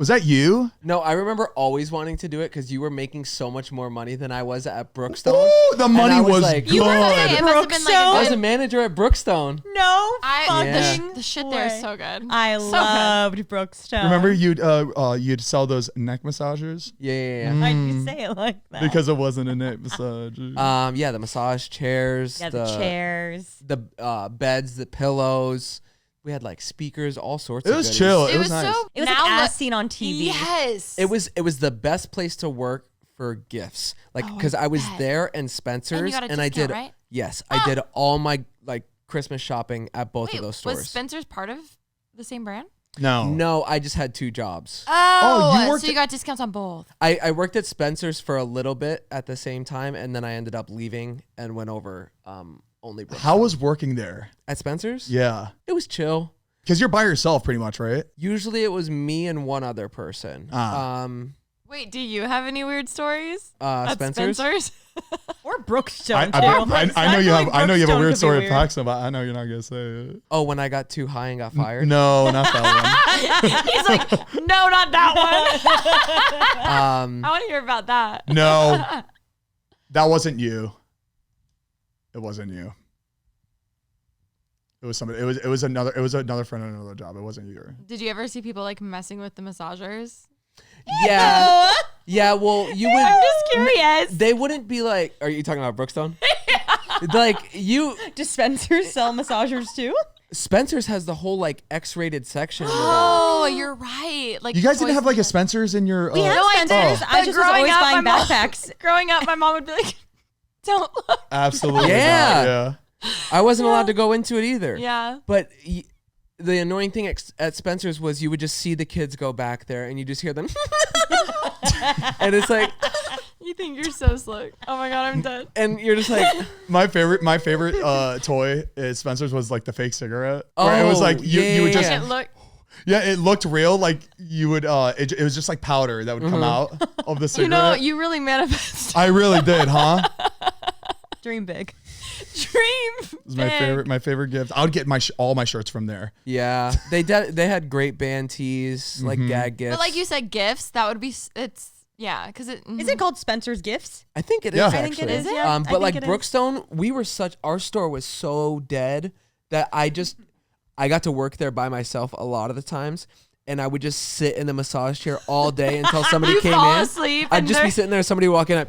Was that you? No, I remember always wanting to do it because you were making so much more money than I was at Brookstone. Ooh, the money I was was like, good. You were saying it must have been like I was a a good, manager at Brookstone. No Yeah. fucking the shit there is way. so good. I So loved Brookstone. Remember you'd sell those neck massagers Yeah. Why'd you say it like that? because it wasn't a neck massager. Yeah, the massage chairs, yeah, the chairs. the beds, the pillows. We had like speakers, all sorts It of was goodies. chill. It It was was nice. so It was now like as look- seen on TV. Yes. It was the best place to work for gifts. Like Oh, I because I was bet. there and Spencer's got a I discount, did right? yes, I did all my like Christmas shopping at both Wait, of those stores. was Spencer's part of the same brand? No. No, I just had 2 jobs. Oh, you worked so you got discounts on both. I worked at Spencer's for a little bit at the same time, and then I ended up leaving and went over only Brookstone. How was working there? At Spencer's? Yeah. It was chill. Because you're by yourself pretty much, right? Usually it was me and one other person. Wait, do you have any weird stories? At Spencer's? Or Brookstone, I too. know you have. I know you have a Brookstone weird could be story of weird. Paxton, but I know you're not gonna say it. Oh, when I got too high and got fired? No, not that He's like, no, not that one. Um, I want to hear about that. one. No, that wasn't you. It wasn't you. It was somebody. It was another. It was another friend on another job. It wasn't you. Did you ever see people like messing with the massagers? yeah. Yeah, well, you would. I'm just curious. They wouldn't be like, are you talking about Brookstone? Like, Dispensers sell massagers too? Spencer's has the whole like X-rated section. in the back. Oh, you're right. Like You guys didn't toys have like a and- Spencer's in your. We had No, I Spencer's. didn't. I But just was growing always up, buying my mom- backpacks. Growing up, my mom would be like, "Don't look." Absolutely. Yeah. not, yeah. I wasn't allowed to go into it either. Yeah. But the annoying thing at Spencer's was you would just see the kids go back there and you just hear them. And it's like, You think you're so slick. Oh my god, I'm dead. and you're just like, My favorite toy at Spencer's was like the fake cigarette. Where it was Oh, like you would yeah. just It look. yeah, it looked real. Like you would it was just like powder that would come out of the You cigarette. know, you really manifest. I really did, huh? Dream big. Dream. It was my favorite gift. I would get all my shirts from there. yeah. They had great band tees, like gag gifts. But like you said, gifts. That would be. It's yeah, because it. Is it called Spencer's Gifts? I think it is Yeah. I actually. think it is, yeah. I But think like it is. Brookstone, our store was so dead that I got to work there by myself a lot of the times. And I would just sit in the massage chair all day until somebody You came fall in. asleep I'd and just be they're- sitting there, somebody walk in.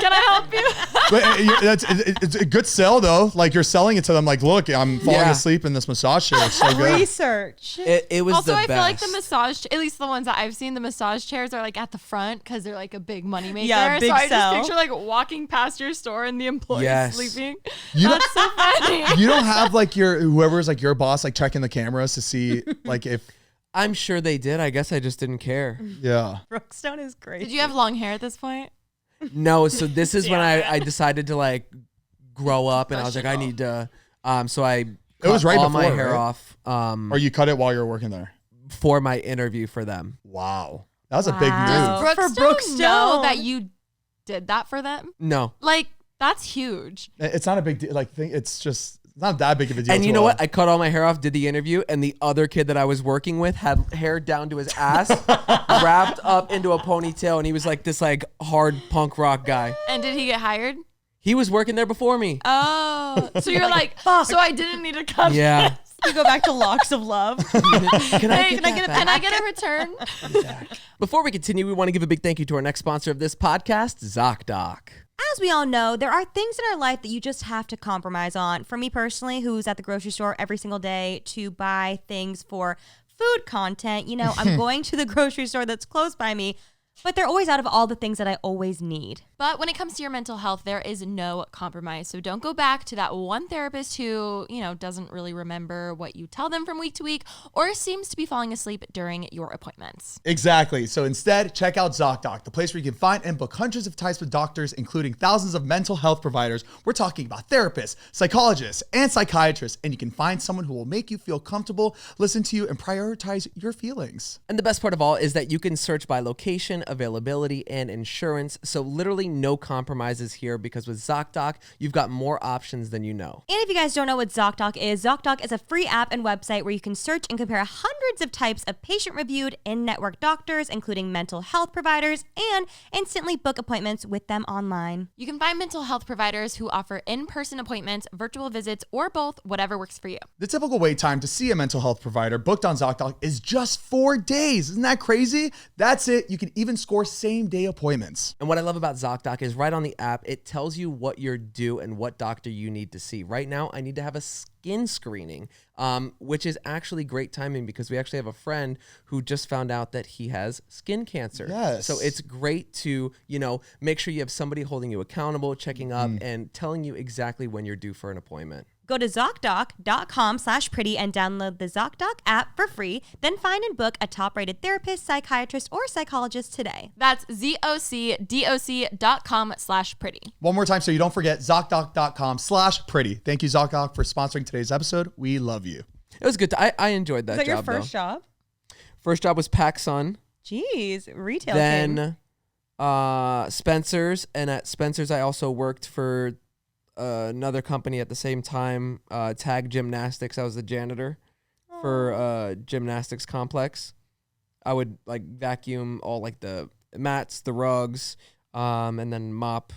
Can I help you? But it's a good sell though. Like you're selling it to them. Like, look, I'm falling Yeah. asleep in this massage chair. It's so good. Research. It was Also, the I best. feel like the massage, at least the ones that I've seen, the massage chairs are like at the front because they're like a big money maker. Yeah, big so I sell. just picture like walking past your store and the employees Yes. sleeping. You don't, That's so funny. you don't have like whoever's like your boss like checking the cameras to see like if I'm sure they did. I guess I just didn't care. yeah. Brookstone is great. Did you have long hair at this point? No, so this is when I decided to like grow up, and I was like, I need to. So I cut was right all my before, hair right? off. Or you cut it while you were working there. For my interview for them. Wow. That was a big Wow. move. Does For Brookstone know Brookstone. that you did that for them? No. Like, that's huge. It's not a big deal. Like it's just it's not that big of a deal. And to you know a- what? I cut all my hair off, did the interview, and the other kid that I was working with had hair down to his ass, wrapped up into a ponytail, and he was like this like hard punk rock guy. And did he get hired? He was working there before me. Oh, so you're like, so I didn't need to cut. Yeah. You go back to Locks of Love. Can I Hey, get that back? can I get a return? Before we continue, we want to give a big thank you to our next sponsor of this podcast, ZocDoc. As we all know, there are things in our life that you just have to compromise on. For me personally, who's at the grocery store every single day to buy things for food content, you know, I'm going to the grocery store that's close by me, but they're always out of all the things that I always need. But when it comes to your mental health, there is no compromise. So don't go back to that one therapist who, you know, doesn't really remember what you tell them from week to week or seems to be falling asleep during your appointments. Exactly. So instead, check out ZocDoc, the place where you can find and book hundreds of types of doctors, including thousands of mental health providers. We're talking about therapists, psychologists, and psychiatrists, and you can find someone who will make you feel comfortable, listen to you, and prioritize your feelings. And the best part of all is that you can search by location, skin, availability, and insurance. So literally no compromises here because with ZocDoc, you've got more options than you know. And if you guys don't know what ZocDoc is a free app and website where you can search and compare hundreds of types of patient-reviewed in-network doctors, including mental health providers, and instantly book appointments with them online. You can find mental health providers who offer in-person appointments, virtual visits, or both, whatever works for you. The typical wait time to see a mental health provider booked on ZocDoc is just 4 days. Isn't that crazy? That's it. You can even score same-day appointments. And what I love about ZocDoc is right on the app, it tells you what you're due and what doctor you need to see. Right now, I need to have a skin screening, which is actually great timing because we actually have a friend who just found out that he has skin cancer. Yes. So it's great to, make sure you have somebody holding you accountable, checking up, and telling you exactly when you're due for an appointment. Go to ZocDoc.com/pretty and download the ZocDoc app for free. Then find and book a top-rated therapist, psychiatrist, or psychologist today. That's ZocDoc.com/pretty. One more time so you don't forget, ZocDoc.com/pretty. Thank you, ZocDoc, for sponsoring today's episode. We love you. It was good. I enjoyed that Is that job, your first though. job? First job was PacSun. Jeez, retail. Then Spencer's. And at Spencer's, I also worked for another company at the same time, Tag Gymnastics. I was the janitor for gymnastics complex. I would vacuum all the mats, the rugs, and then mop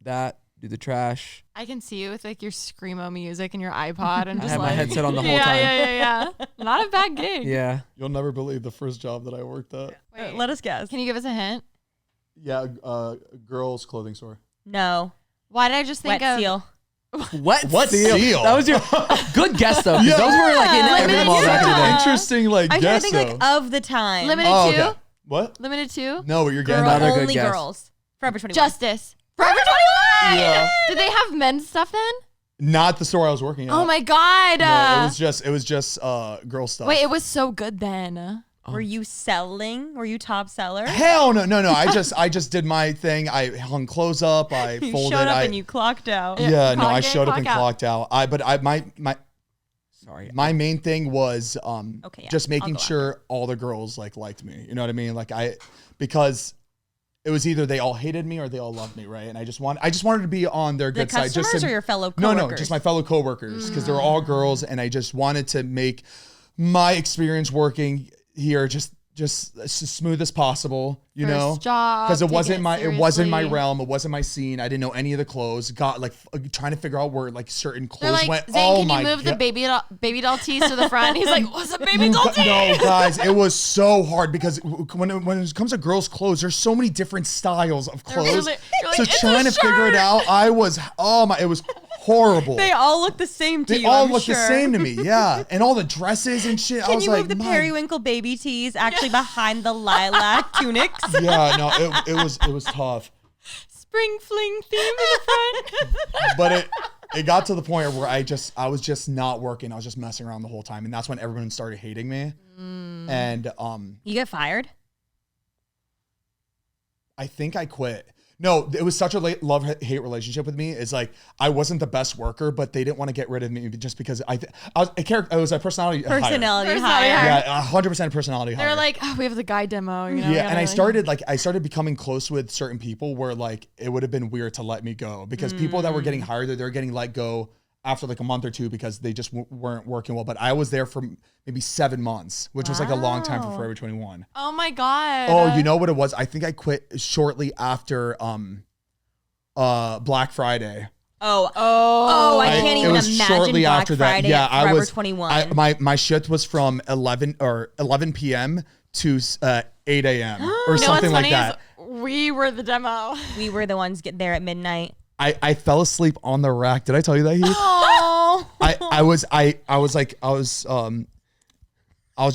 that, do the trash. I can see you with your screamo music and your iPod and I just had my headset on the whole yeah, time. Yeah. Not a bad gig. Yeah. You'll never believe the first job that I worked at. Wait, Let us guess. can you give us a hint? Yeah, a girls' clothing store. No. Why did I just think Wet of seal. What seal? That was your good guess though, because those were in every Limited mall back in the day. time. Interesting, I'm trying to guess think though. of the time. Limited Oh, two? okay. What? Limited two? No, but you're getting Girl, Another that. good only guess. girls. Forever 21. Justice. Forever 21! Yeah. Did they have men's stuff then? Not the store I was working at. Oh my God. No, it was just girl stuff. Wait, it was so good then. Were you selling? Were you top seller? Hell no. I just did my thing. I hung clothes up. I You folded. showed up and you clocked out. Yeah, no, Clock I in, showed up and clock out. clocked out. Sorry. My main thing was Okay, yeah, just I'll making go sure all the girls liked me. You know what I mean? Because it was either they all hated me or they all loved me, right? And I just wanted to be on their The good side. customers or your fellow No, coworkers? just my fellow coworkers because they're all girls, and I just wanted to make my experience working here just as smooth as possible, you know, First job, because it taking wasn't it my seriously. realm, it wasn't my scene. I didn't know any of the clothes. Got trying to figure out where certain They're clothes like, went. Zane, Oh can my you move the God. baby doll tees to the front? He's like, what's a baby doll tee? No, guys, it was so hard because when it comes to girls' clothes, there's so many different styles of clothes. You're like, So "It's a trying to figure it shirt." out, it was horrible. They all look the same to They you. all I'm look sure. the same to me, yeah. And all the dresses and shit. I Can was you like, move the "My-" periwinkle baby tees actually behind the lilac tunics? Yeah, no, it was tough. Spring fling theme in the front. But it got to the point where I was just not working. I was just messing around the whole time, and that's when everyone started hating me. And You get fired? I think I quit. No, it was such a love-hate relationship with me. It's like I wasn't the best worker, but they didn't want to get rid of me just because it was a personality hire. Personality Personality hire. hire. Yeah, 100% personality hire. They're like, oh, we have the guy demo. You know, Yeah, and I started becoming close with certain people where it would have been weird to let me go because people that were getting hired, they were getting let go after a month or two because they just weren't working well. But I was there for maybe 7 months, which was a long time for Forever 21. Oh my God. Oh, you know what it was? I think I quit shortly after Black Friday. Oh, I can't even It was imagine shortly Black after Friday that. Yeah, at I Forever was 21. my shift was from 11 p.m. to 8 a.m. or You know something what's like funny that. is we were the demo. We were the ones get there at midnight. I fell asleep on the rack. Did I tell you that, Heath? Oh. I was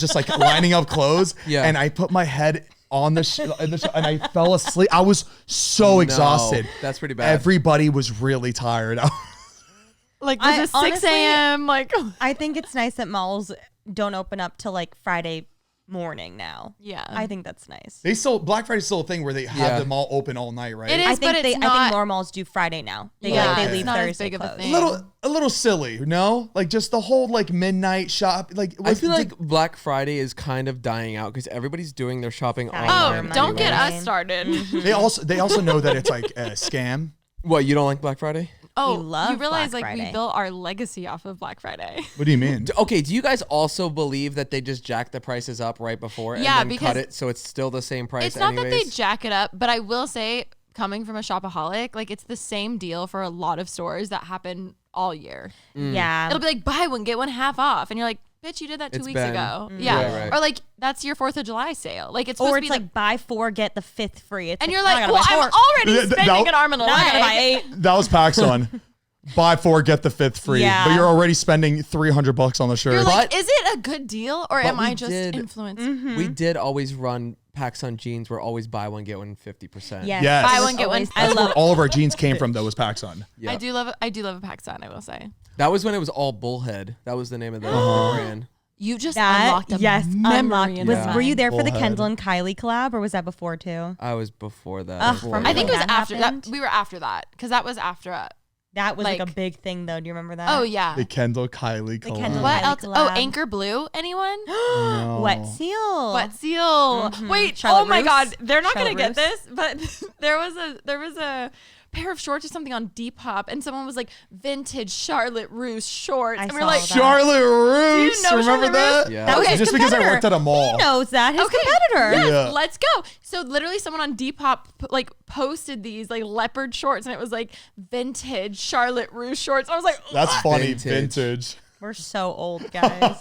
just lining up clothes, Yeah. and I put my head on and I fell asleep. I was so exhausted. That's pretty bad. Everybody was really tired. Like, I- was it 6 honestly- a.m.? Like, I think it's nice that malls don't open up till Friday morning now. Yeah. I think that's nice. They still Black Friday's still a thing where they have Yeah. them all open all night, right? It is, I think but it's I not. think more malls do Friday now. They Yeah, like, they it's leave not as Thursday big of a closed. thing. A little silly, no? Like just the whole like midnight shop. Like I feel like Black Friday is kind of dying out because everybody's doing their shopping Dying Oh, online. don't get anyways. us started. they also know that it's like a scam. What, you don't like Black Friday? Oh, love you realize Black like we Friday. built our legacy off of Black Friday. What do you mean? Okay, do you guys also believe that they just jack the prices up right before Yeah, and then cut because it so it's still the same price It's not that they anyways? jack it up, but I will say, coming from a shopaholic, like it's the same deal for a lot of stores that happen all year. Yeah. It'll be like buy one get one half off, and you're like, bitch, you did that 2 It's weeks been- ago. Mm. Yeah, Yeah, right. or like that's your 4th of July sale. Like it's supposed or to it's be like buy 4 get the 5th free. It's and you're "Oh, I like, gotta well, buy I'm 4." already That- spending an arm and a Now I gotta buy leg. 8. That was PacSun. Buy 4, get the 5th free. Yeah. But you're already spending $300 on the shirt. You're like, But- is it a good deal or am we I just did- influenced? We did always run PacSun jeans where always buy one get one 50%. Yes. Yes. Buy It one was get one. always- I That's love. where all of our jeans came from, though, was PacSun. Yeah. I do love a PacSun. I will say. That was when it was all Bullhead. That was the name of the brand. You just That unlocked a yes, memory unlocked. in Was my Yeah. were you mind. there for the Bullhead. Kendall and Kylie collab, or was that before too? I was before that. Ugh, Before from I think it was That after that. happened? We were after that because that was after. That was like a Like- big thing, though. Do you remember that? Oh yeah. The Kendall Kylie collab. Kendall- What Kylie else? Oh, collab. Anchor Blue. Anyone? No. Wet Seal. Wet Seal. Wait. Charlotte oh my Russe. God. They're not gonna Charlotte get this, but there was a pair of shorts or something on Depop, and someone was like vintage Charlotte Russe shorts, I and we're saw like, that. Charlotte Russe. know Remember Charlotte that? Russe? Yeah. That was Okay. his Just because I competitor. worked at a mall. He knows that his Okay. competitor. Yeah. let's go. So literally someone on Depop like posted these like leopard shorts and it was like vintage Charlotte Russe shorts. I was like, That's what? funny. Vintage. Vintage. We're so old, guys.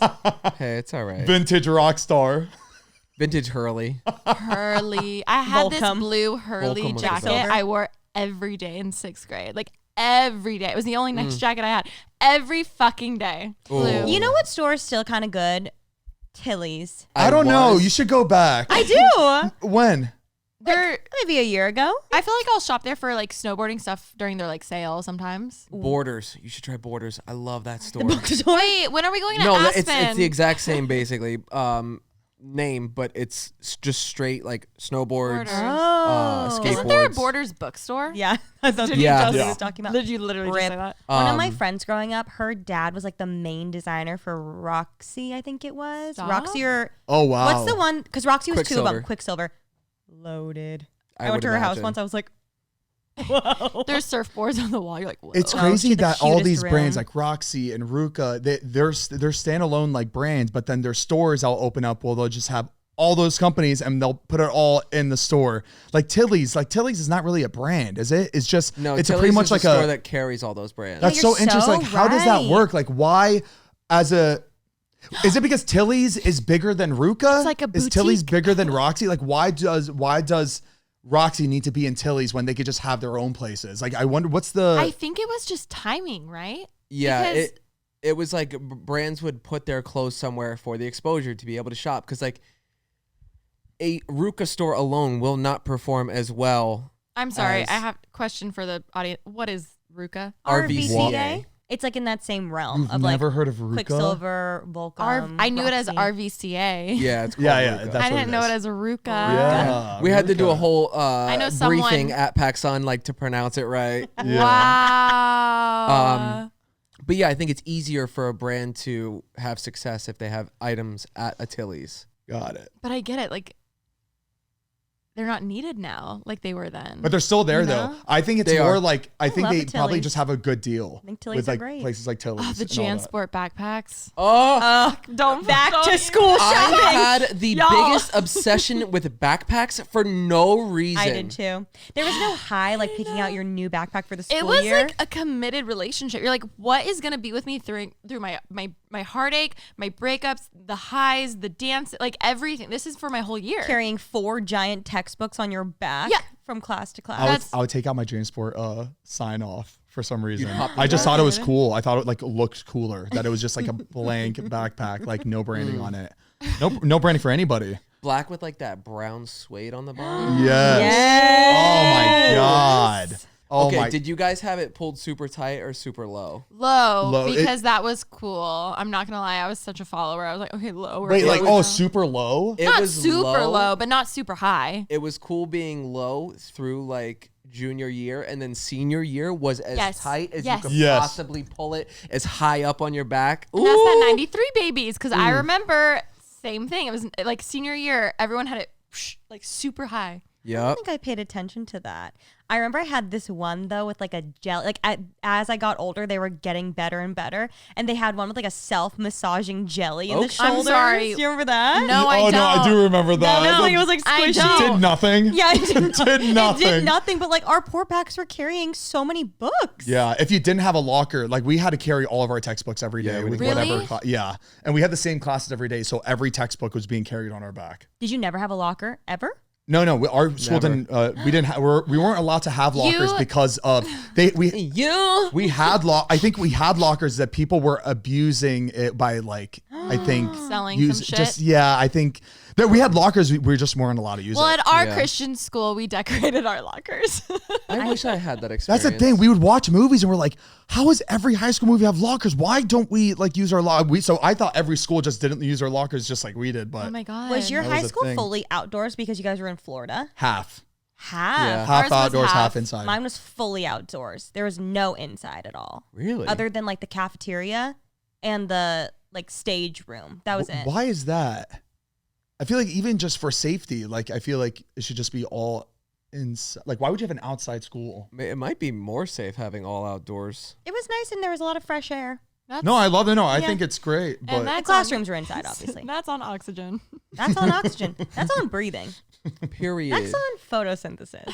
Hey, it's all right. Vintage rock star. Vintage Hurley. Hurley. I had this Volcom. blue Hurley Volcom was jacket Silver. I wore every day in 6th grade. Like every day. It was the only nice jacket I had. Every fucking day. Blue. Ooh. You know what store is still kind of good? Tilly's. I don't know. was- You should go back. I do. When? They're, Maybe a year ago. I feel like I'll shop there for like snowboarding stuff during their like sale sometimes. Borders. You should try Borders. I love that store. Wait, when are we going to No, Aspen? it's the exact same basically name, but it's just straight like snowboards, Borders. skateboards. Isn't there a Borders bookstore? Yeah. I thought Did you you Yeah. just Yeah. was talking about. Did you literally just Rip. say that? One of my friends growing up, her dad was like the main designer for Roxy, I think it was. Stop. Roxy or Oh, wow. what's the one? Because Roxy was two of them. Quicksilver. Quicksilver. Loaded. I I went would to her house imagine. once. I was like, whoa. There's surfboards on the wall. You're like, whoa. It's Oh, crazy she's the that all cutest these brands room. like Roxy and Ruka, they're standalone like brands, but then their stores I'll open up. Well, they'll just have all those companies and they'll put it all in the store. Like Tilly's is not really a brand, is it? It's just No, it's Tilly's pretty much is like the store a. that carries all those brands. That's You're so interesting. so Like, how does that right. work? Like, why, as a. Is it because Tilly's is bigger than Ruka? It's like a Is Tilly's boutique. bigger than Roxy? Like, why does Roxy need to be in Tilly's when they could just have their own places? Like, I wonder what's the. I think it was just timing, right? Yeah, Because- it was like brands would put their clothes somewhere for the exposure to be able to shop because like a Ruka store alone will not perform as well. I'm sorry. As- I have a question for the audience. What is Ruka? RVCA. It's like in that same realm You've of like never heard of Ruka? Quicksilver, Volcom. I knew it as Roxy. RVCA. Yeah, it's called Yeah, Ruka. that's I what didn't it know is. it as a Ruka. Yeah. We had to do a Ruka. whole know briefing someone- at PacSun like to pronounce it right. Wow. But yeah, I think it's easier for a brand to have success if they have items at a Tilly's. Got it. But I get it. Like, they're not needed now like they were then. But they're still there You though. know? I think it's They more are. like I think love they the probably Tilly's. just have a good deal think Tilly's with are like great. places like Tilly's. oh, the and all that. JanSport backpacks. Oh, Don't Back don't to even- school shopping. I had the Y'all. biggest obsession with backpacks for no reason. I did too. There was no high like picking out your new backpack for the school It was year. like a committed relationship. You're like, what is gonna be with me through my heartache, my breakups, the highs, the dance, like everything. This is for my whole year. carrying 4 giant textbooks on your back Yeah. from class to class. I would take out my JanSport sign off for some reason. pop I just the thought it was cool. I thought it like looked cooler. That it was just like a blank backpack, like no branding on it. No branding for anybody. Black with like that brown suede on the bottom. Yes. Yes. Oh my god. Oh Okay, my. did you guys have it pulled super tight or super low? Low, Low. because that was cool. I'm not gonna lie, I was such a follower. I was like, okay, low. Wait, It like was- super low? It not was super low, but not super high. It was cool being low through like junior year, and then senior year was as Yes. tight as Yes. you could Yes. possibly pull it, as high up on your back. And that's that Ooh. 93 babies, because I remember same thing. It was like senior year, everyone had it like super high. I don't Yep. think I paid attention to that. I remember I had this one though with like a gel. Like as I got older, they were getting better and better, and they had one with like a self-massaging jelly in the Okay. shoulders. I'm sorry. Do you remember that? No, I Oh, don't. no, I do remember that. No, it was like I squishy. don't. Did nothing. Yeah, it did, Did nothing. It did nothing. But like our poor backs were carrying so many books. Yeah, if you didn't have a locker, like we had to carry all of our textbooks every day Yeah, we with did. whatever. Really? Yeah, and we had the same classes every day, so every textbook was being carried on our back. Did you never have a locker ever? No, our school Never. didn't. We didn't. We weren't allowed to have lockers You- because of You. we had I think we had lockers that people were abusing it by like I think Selling some shit? Just I think that we had lockers we just weren't allowed to use. Well, it. at our Yeah. Christian school, we decorated our lockers. I wish I had that experience. That's the thing. We would watch movies and we're like, how does every high school movie have lockers? Why don't we like use our So I thought every school just didn't use their lockers just like we did, but Oh my god! Was your That high was a school thing. fully outdoors because you guys were in Florida? half Half. Yeah. half was outdoors, half half. inside. Mine was fully outdoors. There was no inside at all, Really? other than like the cafeteria and the like stage room. That was it. Why is that? I feel like even just for safety, like I feel like it should just be all inside. Like, why would you have an outside school? It might be more safe having all outdoors. It was nice and there was a lot of fresh air. That's, No, I love it. No, I Yeah. think it's great. But and The that's classrooms on, were inside, obviously. That's on oxygen. That's on oxygen. That's on breathing. Period. That's on photosynthesis.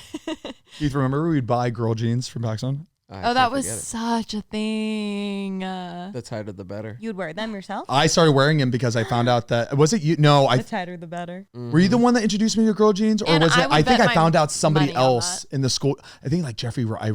Keith, remember we'd buy girl jeans from Paxson? I Oh, can't that was forget it. such a thing. The tighter the better. You'd wear them yourself? I started wearing them because I found out that was it you? No, The tighter, the better. were you the one that introduced me to girl jeans, or And was I it? would I think bet I found my out somebody money on else in the school. I think like Jeffrey. I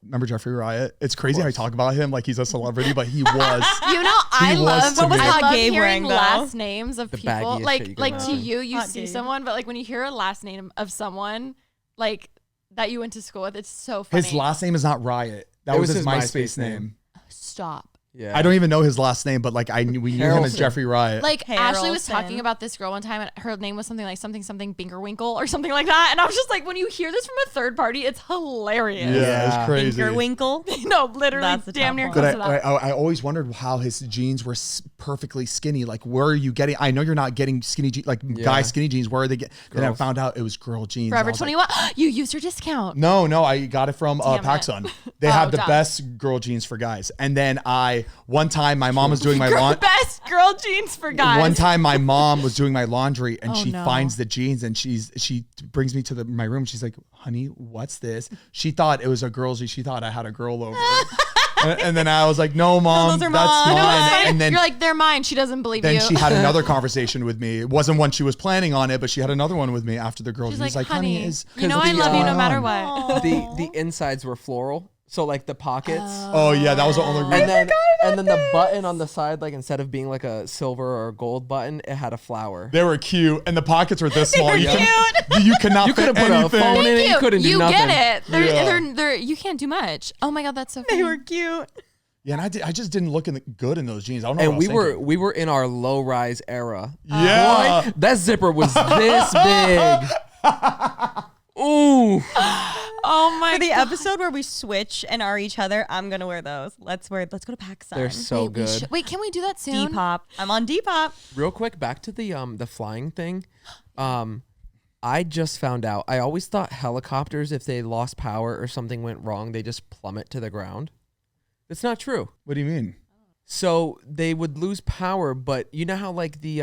remember Jeffrey Riot. It's crazy how I talk about him like he's a celebrity, but he was. You know, I was love to me. I Hot love Gabe hearing wearing, though? last names of The people. baggiest shit Like you can like to imagine. you, you Hot see Gabe. someone, but like when you hear a last name of someone like that you went to school with, it's so funny. His last name is not Riot. That It was was his his MySpace MySpace name. name. Stop. Yeah. I don't even know his last name, but like we knew him as Harrelson. Jeffrey Riot. Like Ashley was Harrelson. talking about this girl one time, and her name was something like something Binkerwinkle or something like that. And I was just like, when you hear this from a third party, it's hilarious. yeah, it's Yeah. crazy. Winkle. No, literally, That's the damn top near one. close But to that. I always wondered how his jeans were perfectly skinny. Like, where are you getting? I know you're not getting skinny jeans, like guy skinny jeans. Where are they get? Then I Girls. found out it was girl jeans. Forever I was like, 21. You used your discount. no, I got it from Damn it. PacSun. They Oh, have the dumb. best girl jeans for guys. And then one time my mom was doing my laundry. Best girl jeans for guys. One time my mom was doing my laundry and Oh, she no. finds the jeans and she brings me to my room. She's like, honey, what's this? She thought it was a girl's jeans. She thought I had a girl over. And then I was like, no, mom, those are that's mine. You know what's mine. funny? And then You're like, they're mine. She doesn't believe then you. she had another conversation with me. It wasn't one she was planning on it, but she had another one with me after the girl She's jeans. like, honey, is you know 'cause I the, love you no uh, matter what. the insides were floral, so like the pockets. oh yeah, that was the only reason. And then the button on the side, like instead of being like a silver or gold button, it had a flower. They were cute, and the pockets were this small. You cute. cannot You could fit have put anything. a phone in it. You couldn't do You nothing. get it. They're, Yeah. they're, you can't do much. Oh my god, that's so funny. They were cute. Yeah, and I just didn't look good in those jeans. I don't know. And what I was thinking. we were in our low rise era. Yeah. Boy, that zipper was this big. Ooh. Oh my For the god. episode where we switch and are each other, I'm gonna wear those. Let's go to PacSun. They're so Wait, we good. should- wait, can we do that soon? Depop. I'm on Depop. Real quick, back to the flying thing. I just found out. I always thought helicopters, if they lost power or something went wrong, they just plummet to the ground. That's not true. What do you mean? So they would lose power, but you know how like the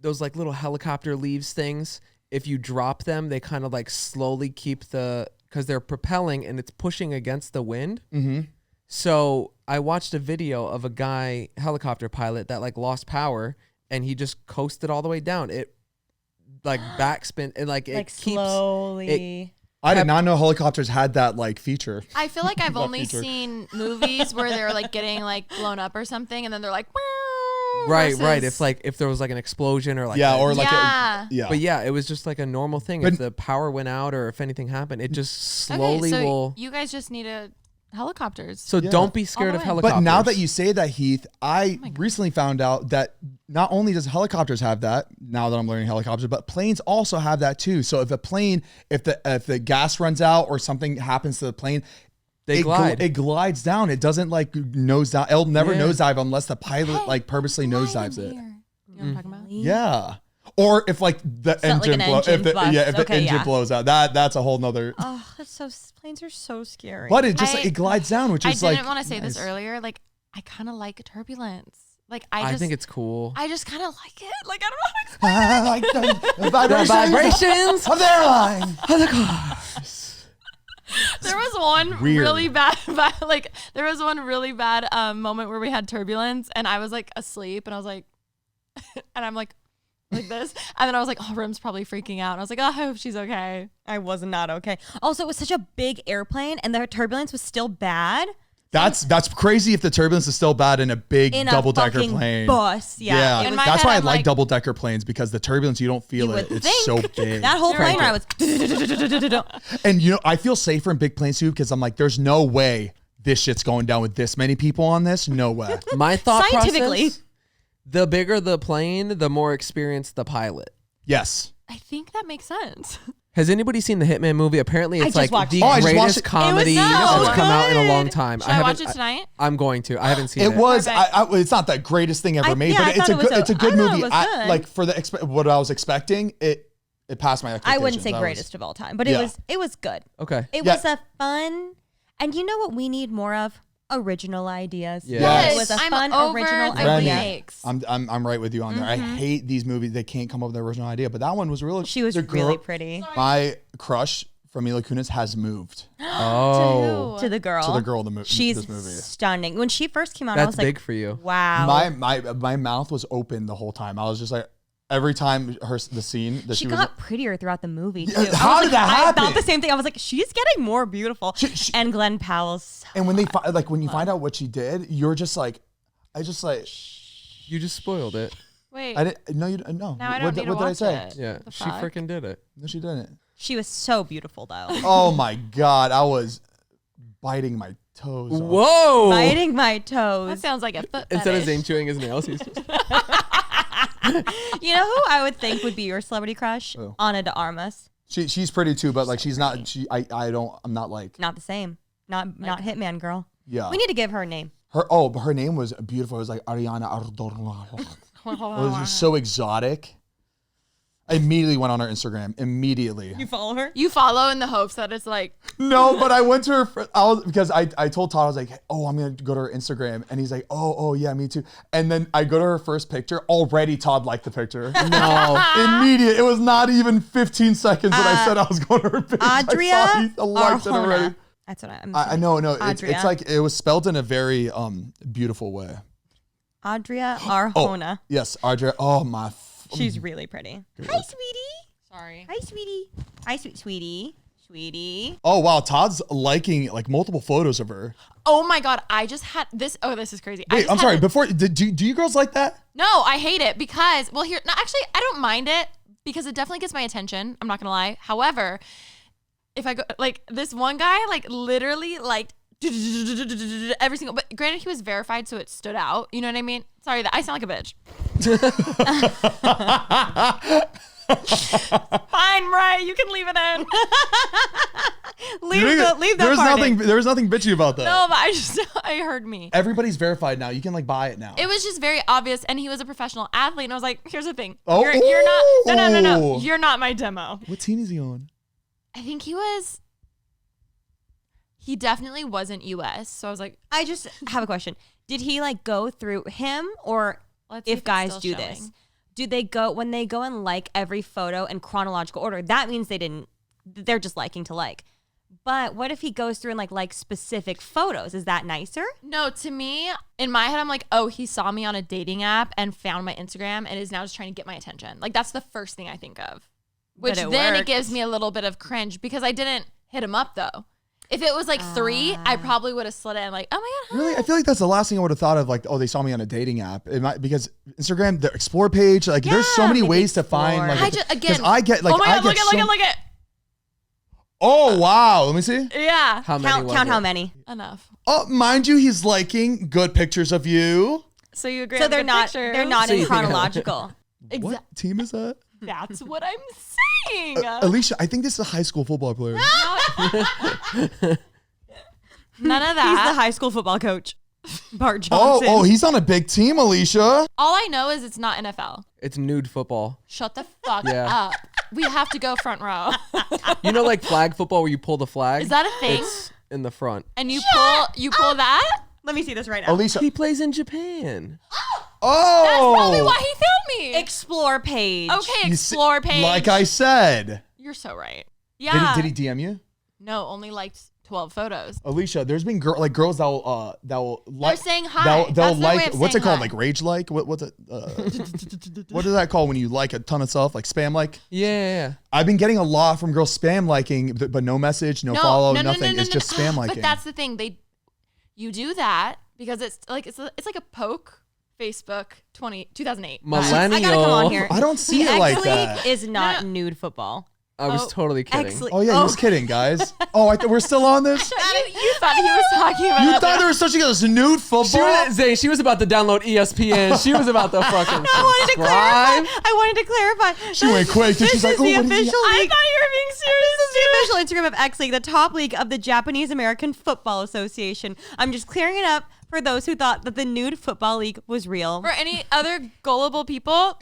those like little helicopter leaves things, if you drop them, they kind of like slowly keep because they're propelling and it's pushing against the wind. Mm-hmm. So I watched a video of a guy, helicopter pilot, that like lost power and he just coasted all the way down. It like backspin and like it Like keeps slowly. I did not know helicopters had that like feature. I feel like I've That only feature. seen movies where they're like getting like blown up or something, and then they're like, "Meow," Right. versus- If there was like an explosion or like Yeah, or like Yeah. yeah. But yeah, it was just like a normal thing. But- If the power went out or if anything happened, it just Okay, slowly so will. you guys just need helicopters. So Yeah. don't be scared All of the way. helicopters. But now that you say that, Heath, I my God. recently found out that not only does helicopters have that, now that I'm learning helicopters, but planes also have that too. So if the gas runs out or something happens to the plane, They glide. It glides down. It doesn't like nosedive. It'll never Yeah. nosedive unless the pilot Hey, like purposely glide nosedives in it. here. You know what I'm talking about? Yeah. Or if like the not like engine, an engine if the busts. Okay, engine yeah. blows out, that's a whole nother. Oh, planes are so scary. But it just I- it glides down, which I is like. didn't want to say this nice. earlier. Like, I kind of like turbulence. Like, I think it's cool. I just kind of like it. Like, I don't know how to explain. I like the The vibrations vibrations of the airline. of the cars. There was one Weird. really bad, there was one really bad moment where we had turbulence, and I was like asleep, and I was like, and I'm like this, and then I was like, oh, Rim's probably freaking out, and I was like, oh, I hope she's okay. I was not okay. Also, it was such a big airplane, and the turbulence was still bad. That's crazy if the turbulence is still bad in a big In double-decker a fucking plane. bus. Yeah. In It was- my That's head, why I I'm like like- double-decker planes because the turbulence you don't feel you it. would It's think. so big. That whole plane ride was. And I feel safer in big planes too because I'm like, there's no way this shit's going down with this many people on this. No way. My thought Scientifically. process, the bigger the plane, the more experienced the pilot. Yes. I think that makes sense. Has anybody seen the Hitman movie? Apparently, it's just like watched the it. Oh, I just watched greatest it. comedy so that's come out in a good. long time. Should I watch haven't- it tonight? I'm going to. I haven't seen it. It was. Perfect. It's not the greatest thing ever made, yeah, I but it's thought a it was good. It's a I good thought it movie. was good. Like for what I was expecting, it passed my expectations. I wouldn't say I was- greatest of all time, but Yeah. it was good. Okay. It Yeah. was a fun, and you know what we need more of? Original ideas. Yeah. Yes. It was a I'm fun over original the Remi. idea. remakes. I'm right with you on there. I hate these movies. They can't come up with the original idea, but that one was really. She was the girl- really pretty. My crush from Mila Kunis has moved Oh, To the girl. to the girl in the movie. She's this movie. stunning. When she first came out, I that's was like, big for you. wow. My mouth was open the whole time. I was just like, every time the scene that she she was. got prettier throughout the movie. Too. Yeah, I how was did that I happen? felt the same thing. I was like, she's getting more beautiful. And Glenn Powell's so And when when you find out what she did, you're just like, You just spoiled it. Wait, I didn't. No, you no. now I don't need to what did I watch say? it. Yeah, The she fuck? freaking did it. No, she didn't. She was so beautiful though. Oh my god, I was biting my toes. off. Whoa! Biting my That toes. sounds like a foot Instead of fetish. Zane chewing his nails, he's just. You know who I would think would be your celebrity crush? Oh. Ana de Armas. She's pretty too, but like she's not. I'm not like. Not the same. Not Hitman girl. Yeah. We need to give her a name. Her name was beautiful. It was like Ariana Ardorna. It was just so exotic. I immediately went on her Instagram. Immediately. You follow her? You follow in the hopes that it's like, No, but I went to her. Because I told Todd, I was like, oh, I'm gonna go to her Instagram, and he's like, oh yeah, me too. And then I go to her first picture. Already, Todd liked the picture. No. Immediate. It was not even 15 seconds that I said I was going to her page. Adria I saw he liked it Arjona. already. That's what I'm I know. It's Adria. like it was spelled in a very beautiful way. Adria Arjona. Yes, Adria. Oh my. She's really pretty. Hi, sweetie. sorry. Hi, sweetie. Hi, sweetie. Sweetie. Oh wow, Todd's liking like multiple photos of her. Oh my God, I just had this. Oh, this is crazy. I Wait, just I'm had sorry. a- Before, do you girls like that? No, I hate it because, well, here, no, actually, I don't mind it because it definitely gets my attention. I'm not going to lie. However, if I go, like, this one guy, like, literally, like, every single, but granted, he was verified, so it stood out. You know what I mean? Sorry, that I sound like a bitch. Fine, right? You can leave it in. Leave that There's part nothing. in. There's nothing bitchy about that. No, but I heard me. Everybody's verified now. You can like buy it now. It was just very obvious, and he was a professional athlete, and I was like, here's the thing. Oh, You're not, no. ooh. You're not my demo. What team is he on? I think he definitely wasn't US. So I was like, I just have a question. Did he like go through him, or let's see if it's guys still do showing. this, do they go when they go and like every photo in chronological order? That means they're just liking to like. But what if he goes through and like specific photos? Is that nicer? No, to me, in my head, I'm like, oh, he saw me on a dating app and found my Instagram and is now just trying to get my attention. Like, that's the first thing I think of. Which But it then it worked. gives me a little bit of cringe because I didn't hit him up, though. If it was like 3, I probably would have slid in like, oh my God. Really? I feel like that's the last thing I would have thought of. Like, oh, they saw me on a dating app. It might, because Instagram, the explore page, like there's so many maybe ways to find. explore. Like, I just, again, 'cause I get like, oh my I God, get look at, so, look at. Oh, wow. Let me see. Yeah. How many Count was how it? many. Enough. Oh, mind you, he's liking good pictures of you. So you agree So on they're the not pictures. they're not So in you- chronological. What team is that? That's what I'm saying. Alicia, I think this is a high school football player. None of He's the that. high school football coach. Bart Oh, Johnson. he's on a big team, Alicia. All I know is it's not NFL. It's nude football. Shut the fuck Yeah. up. We have to go front row. You know, like flag football where you pull the flag? Is that a thing? It's in the front. And you pull that? Let me see this right now. Alicia. He plays in Japan. Oh. That's probably why he found me. Explore page. Okay, You see- explore page. Like I said. You're so right. Did Yeah. he DM you? No, only liked 12 photos. Alicia, there's been girls that will like. saying hi. They'll That's their like. way of What's it saying called? hi. Like rage like? What's it? What is that called when you like a ton of stuff? Like spam like? Yeah. I've been getting a lot from girls spam liking, but no message, no follow, nothing. It's just spam liking. But that's the thing. You do that because it's like a poke Facebook 2008. Millennial. I gotta come on here. I don't see it X like League that. is not nude football. I was totally kidding. X League. Oh yeah, he was kidding, guys. Oh, we're still on this. You thought he was talking about You that. thought there was such a thing as nude football? She was about to download ESPN. She was about to fucking I wanted to subscribe. clarify. I wanted to clarify. She went quick. This She's like, is oh, the what is he? official I league. thought you were being serious. This is the official Instagram of X League, the top league of the Japanese American Football Association. I'm just clearing it up for those who thought that the nude football league was real. For any other gullible people,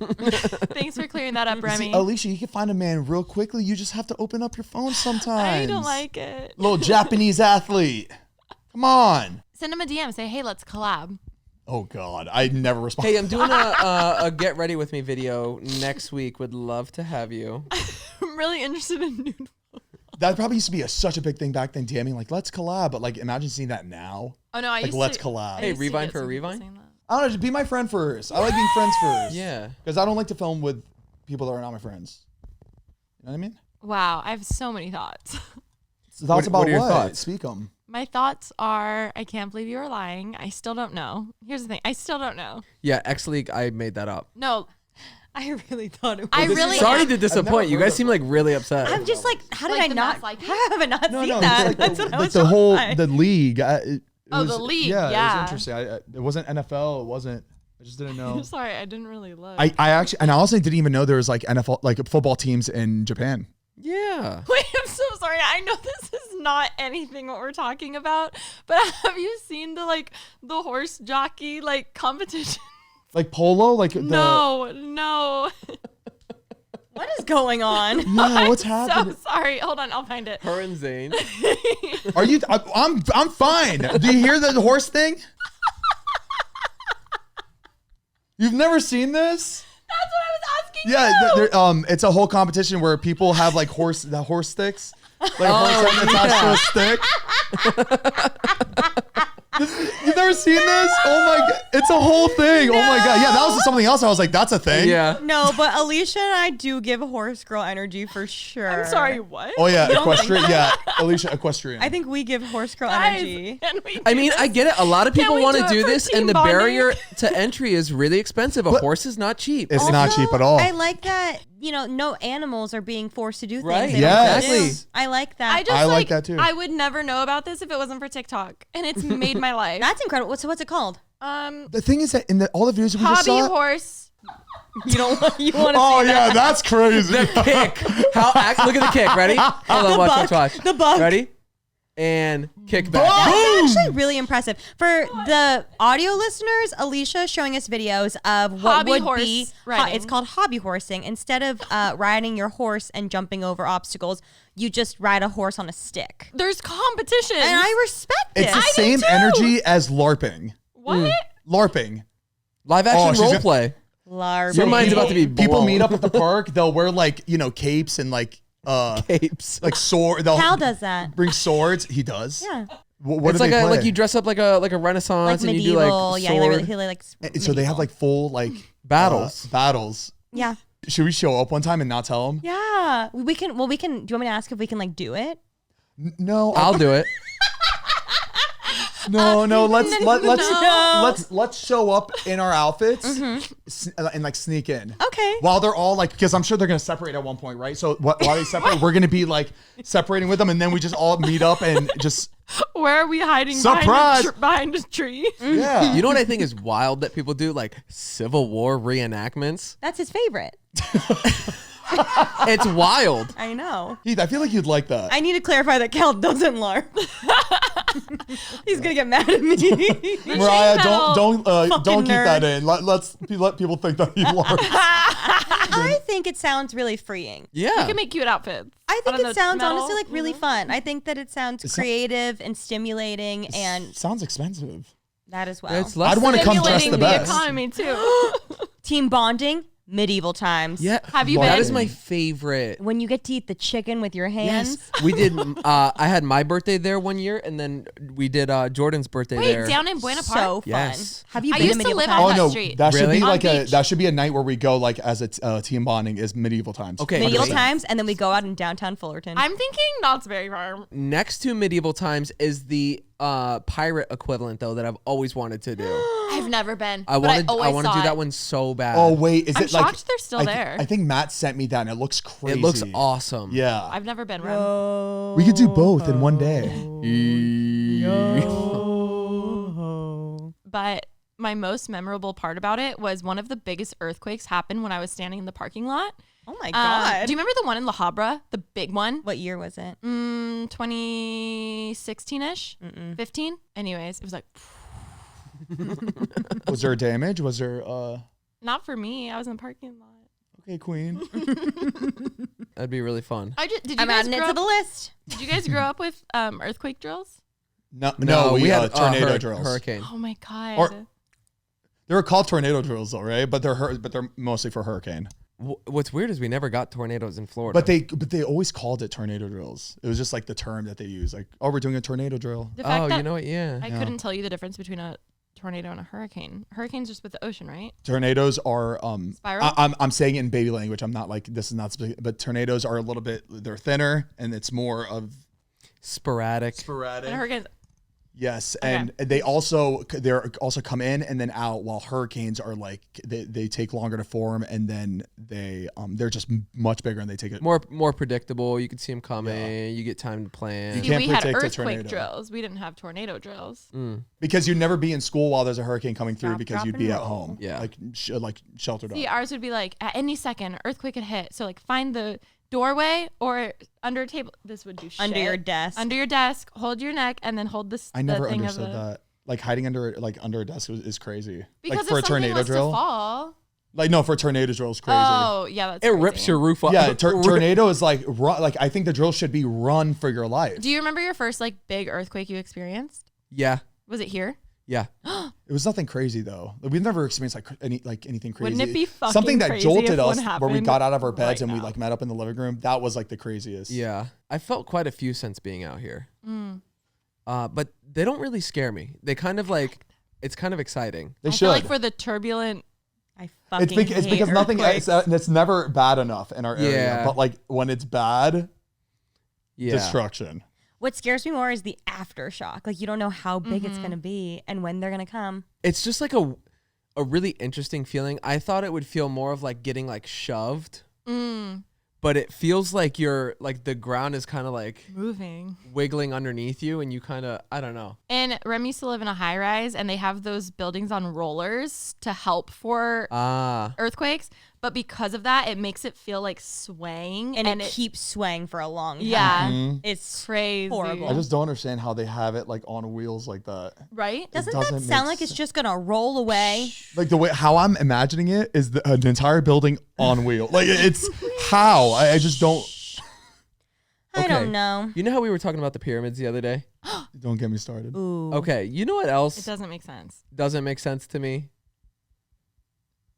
thanks for clearing that up, Remi. See, Alicia, you can find a man real quickly. You just have to open up your phone sometimes. I don't like it. Little Japanese athlete. Come on. Send him a DM. Say, hey, let's collab. Oh God, I never respond. Hey, I'm doing a get ready with me video next week. Would love to have you. I'm really interested in nude. That probably used to be such a big thing back then. DMing like, let's collab, but like, imagine seeing that now. Oh no, I Like, used let's to, collab. I Hey, used to Revine get for a some people Revine? saying that. I don't know, just be my friend first. I like being friends first. Yeah. Because I don't like to film with people that are not my friends. You know what I mean? Wow, I have so many thoughts. So thoughts about what are your what? thoughts? Speak them. My thoughts are, I can't believe you were lying. I still don't know. Here's the thing, I still don't know. Yeah, X League. I made that up. No, I really thought it was. I really Sorry am. to disappoint. You heard guys of seem like really upset. I'm just like, how did Like I the not? mass liking? How have I not seen No, that? like That's what I like was the whole shocked by. the league. The league, Yeah, it yeah. was interesting. It wasn't NFL. It wasn't. I just didn't know. Sorry, I didn't really look. I actually, and I also didn't even know there was like NFL, like football teams in Japan. Yeah. Wait, I'm so sorry. I know this is not anything what we're talking about, but have you seen the horse jockey competition? Like polo, like the. No. What is going on? Yeah, what's So happening? sorry. Hold on, I'll find it. Her and Zane. Are you? I'm fine. Do you hear the horse thing? You've never seen this? That's what I was asking Yeah, you. it's a whole competition where people have like horse sticks, like a horse head attached to a stick. You've never seen this? Oh my god, it's a whole thing. Oh my god, yeah, that was something else. I was like, that's a thing. Yeah. No, but Alisha and I do give horse girl energy for sure. I'm sorry. What? Oh yeah, equestrian. Yeah, Alicia, equestrian. I think we give horse girl Guys, energy. can we I do mean, this? I get it. A lot of people we want to do it do for this, team and the bonding? barrier to entry is really expensive. A But- horse is not cheap. It's not Also, cheap at all. I like that, no animals are being forced to do things. Right, they don't want to yes. do. I like that. I just I like that too. I would never know about this if it wasn't for TikTok, and it's made my life. That's incredible. So what's it called? The thing is that in all the videos we just Hobby saw. horse. You don't want you want to Oh see yeah, that. that's crazy. The kick. Look at the kick. Ready? Hold on. Watch. The buck. Ready? And kick back. That's actually really impressive. For the audio listeners, Alisha showing us videos of what Hobby would horse be. riding. It's called hobby horsing. Instead of riding your horse and jumping over obstacles, you just ride a horse on a stick. There's competition. And I respect It's it. the same too. energy as LARPing. what? LARPing. Live Oh, action she's role gonna- play. LARPing. Your mind's about to be People blown. meet up at the park. They'll wear like capes and like Capes. sword. They'll Cal does that. bring swords. He does. Yeah. What It's do like they play? you dress up like a Renaissance Like and you do medieval. like Yeah, sword he like So they have like full battles. battles. Yeah. Should we show up one time and not tell them? Yeah. We can. Well, we can. Do you want me to ask if we can do it? No, I'll do it. No, let's show up in our outfits and like sneak in. Okay. While they're all like, because I'm sure they're gonna separate at one point, right? So while they separate, we're gonna be like separating with them, and then we just all meet up and just Where are we hiding Surprise! behind a tree? yeah. You know what I think is wild that people do? Like Civil War reenactments. That's his favorite. It's wild. I know. Heath, I feel like you'd like that. I need to clarify that Cal doesn't LARP. He's gonna get mad at me. Mariah, don't keep nerd. that in. Let people think that you LARP. I think it sounds really freeing. Yeah. You can make cute outfits. I think Out of it the sounds metal, honestly like really fun. I think that it sounds It's creative and stimulating, and Sounds expensive. that as well. It's less I'd want to come dress Stimulating the the best. economy too. Team bonding, medieval times. Yeah. Have you That been? is my favorite. When you get to eat the chicken with your hands. Yes. We did. I had my birthday there one year, and then we did Jordan's birthday Wait, there. down in Buena Park? So fun. Yes. Have you I been used to to medieval live times? on Oh that no, street. that should Really? be On like beach. that should be a night where we go like as a team bonding is medieval times. Okay. Medieval great. times, and then we go out in downtown Fullerton. I'm thinking Knott's Berry Farm. Next to medieval times is the pirate equivalent though that I've always wanted to do. I've never been. I but wanted. I always want to saw do it. that one so bad. Oh wait, is I'm it like? shocked they're still there. I think Matt sent me that, and it looks crazy. It looks awesome. Yeah, I've never been. Rem. we could do both in one day. But my most memorable part about it was one of the biggest earthquakes happened when I was standing in the parking lot. Oh my god! Do you remember the one in La Habra, the big one? What year was it? 2016-ish, 15. Anyways, it was like Was there damage? Was there? not for me. I was in the parking lot. Okay, Queen. That'd be really fun. Did you I'm guys adding it grow to up? the list. Did you guys grow up with earthquake drills? No, we had tornado drills. Hurricane. Oh my god. Or- They were called tornado drills, though, right? But they're mostly for hurricane. What's weird is we never got tornadoes in Florida. But they always called it tornado drills. It was just like the term that they use, like, oh, we're doing a tornado drill. The fact Oh, that you know what? Yeah. I couldn't tell you the difference between a tornado and a hurricane. Hurricane's just with the ocean, right? Tornadoes are Spiral? I'm saying it in baby language. I'm not like this is not specific, but tornadoes are a little bit they're thinner and it's more of Sporadic. sporadic. And hurricanes. Yes, Okay. and they're also come in and then out, while hurricanes are like they take longer to form, and then they're just much bigger and they take it. More predictable. You can see them coming. Yeah. You get time to plan. You See, can't we had predict a earthquake tornado. drills. We didn't have tornado drills. Because you'd never be in school while there's a hurricane coming through Drop, because drop, you'd and be at roll. home, Yeah. like sheltered See, up. ours would be like at any second, earthquake could hit. So like find the doorway or under a table. This would do shit. Under your desk. Under your desk, hold your neck, and then hold this. I never the thing understood of the, that. Like hiding under a desk is crazy. Because like for a if something tornado was drill, to fall. like no, for a tornado drill is crazy. Oh yeah, that's It crazy. rips your roof off. Yeah, tornado is like run. Like I think the drill should be run for your life. Do you remember your first like big earthquake you experienced? Yeah. Was it here? Yeah. It was nothing crazy though. We've never experienced anything crazy. Wouldn't it be fucking something that crazy jolted if one us where we happened got out of our beds right and we now? like met up in the living room? That was like the craziest. Yeah. I felt quite a few since being out here. But they don't really scare me. They kind of like, it's kind of exciting. They I should. feel like for the turbulent. I fucking it's hate because nothing. earthquakes. It's never bad enough in our area. Yeah. But like when it's bad, Yeah. destruction. What scares me more is the aftershock. Like you don't know how big it's gonna be and when they're gonna come. It's just like a really interesting feeling. I thought it would feel more of like getting like shoved, but it feels like you're like the ground is kind of like Moving. wiggling underneath you, and you kind of, I don't know. And Rem used to live in a high rise, and they have those buildings on rollers to help for earthquakes. But because of that, it makes it feel like swaying, And it keeps swaying for a long time. yeah, It's crazy. horrible. I just don't understand how they have it like on wheels like that. right. Doesn't doesn't that make sound like it's just gonna roll away? Like the way how I'm imagining it is an entire building on wheel. Like it's how I just don't. I Okay. don't know. You know how we were talking about the pyramids the other day? Don't get me started. Ooh. Okay, you know what It else doesn't make sense. doesn't make sense to me?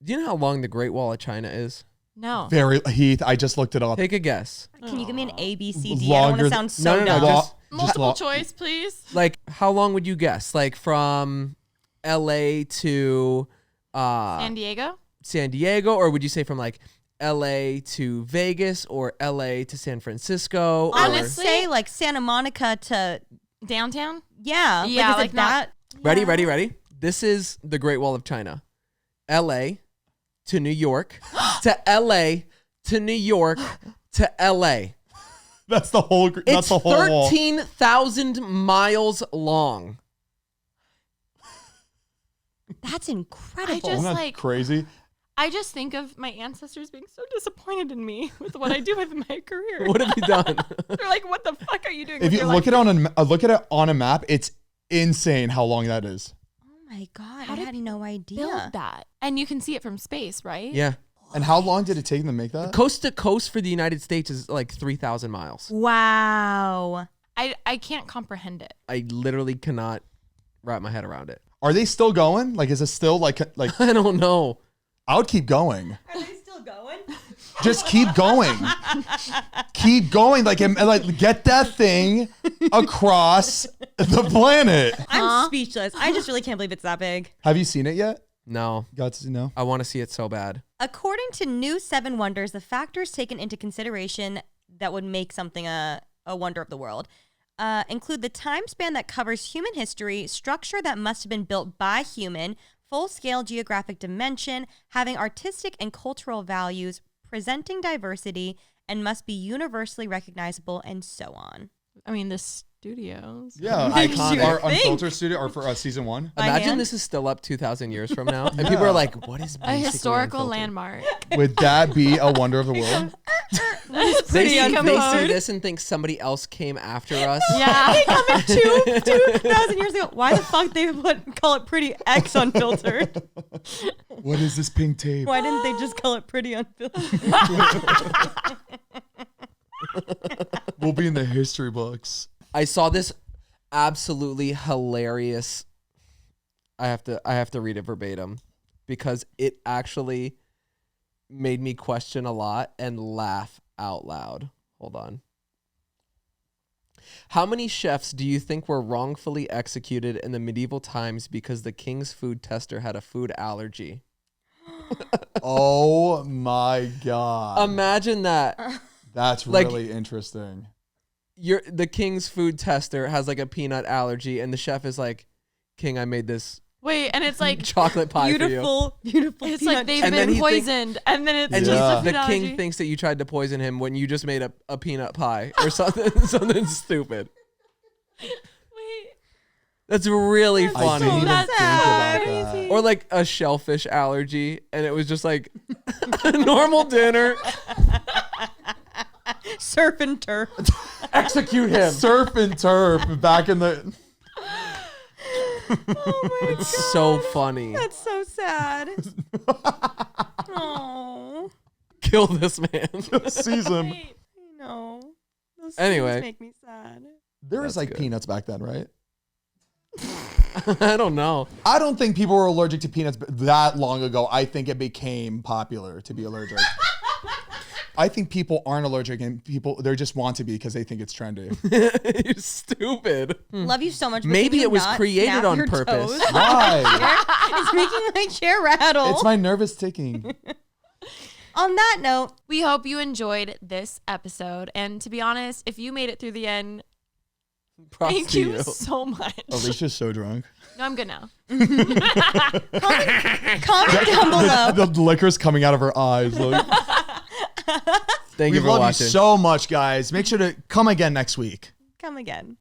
Do you know how long the Great Wall of China is? No. Very Heath. I just looked it up. Take a guess. Can you give me an A, B, C, D? I don't want Longer to th- sound so No, no, no, dumb. just- Multiple choice, please. Like, how long would you guess? Like from LA to San Diego. San Diego, or would you say from like LA to Vegas or LA to San Francisco. I or would say like Santa Monica to Downtown? yeah, Yeah, is like it that. ready. This is the Great Wall of China. LA to New York to LA to New York to LA. That's the whole. That's It's the whole wall. 13,000 miles long. That's incredible. I just Isn't that like crazy? I just think of my ancestors being so disappointed in me with what I do with my career. What have you done? They're like, "What the fuck are you doing?" If with you your look life? look at it on a map, it's insane how long that is. Oh my god, How I did had no idea. build that, and you can see it from space, right? Yeah. And how long did it take them to make that? Coast to coast for the United States is like 3,000 miles. Wow. I can't comprehend it. I literally cannot wrap my head around it. Are they still going? Like, is it still like I don't know. I would keep going. Are they still going? Just keep going. Keep going. Like, and, like get that thing across the planet. I'm speechless. I just really can't believe it's that big. Have you seen it yet? No. Got to know. I want to see it so bad. According to New Seven Wonders, the factors taken into consideration that would make something a wonder of the world include the time span that covers human history, structure that must have been built by human, full-scale geographic dimension, having artistic and cultural values, presenting diversity, and must be universally recognizable, and so on. I mean, the studios. Yeah, Iconic. Our Unfiltered studio, or for season 1. By Imagine hand? this is still up 2,000 years from now. And people are like, what is A Basically historical Unfiltered? landmark. Would that be a wonder of the world? They see uncommode. this and think somebody else came after us. Yeah. Coming 2,000 years ago. Why the fuck they call it Pretty X Unfiltered? What is this pink tape? Why didn't they just call it Pretty Unfiltered? We'll be in the history books. I saw this absolutely hilarious. I have to read it verbatim because it actually made me question a lot and laugh out loud. Hold on. How many chefs do you think were wrongfully executed in the medieval times because the king's food tester had a food allergy? Oh my god. Imagine that. That's like- really interesting. The king's food tester has like a peanut allergy and the chef is like, "King, I made this Wait, and it's like chocolate pie for you." Beautiful it's like they've And then been he poisoned, and then it's And just Yeah. a the food king allergy. thinks that you tried to poison him when you just made a peanut pie or something stupid. Wait, That's really I funny. didn't even That's think about crazy. that. Or like a shellfish allergy, and it was just like a normal dinner. Surf and turf. Execute him. Surf and turf back in the It's so funny. That's so sad. Oh, Kill this man. season. wait. no. Those Anyway. scenes make me sad. There was That's like good. peanuts back then, right? I don't know. I don't think people were allergic to peanuts that long ago. I think it became popular to be allergic. I think people aren't allergic and they just want to be because they think it's trendy. You're stupid. Love you so much. but Maybe can you it was not created snap on your purpose. toes? Why? It's making my chair rattle. It's my nervous ticking. On that note, We hope you enjoyed this episode, and to be honest, if you made it through the end, Props thank to you so much. Alicia's so drunk. No, I'm good now. comment down below. The liquor's coming out of her eyes. Like, Thank we you for love watching. you so much, guys. Make sure to come again next week. Come again.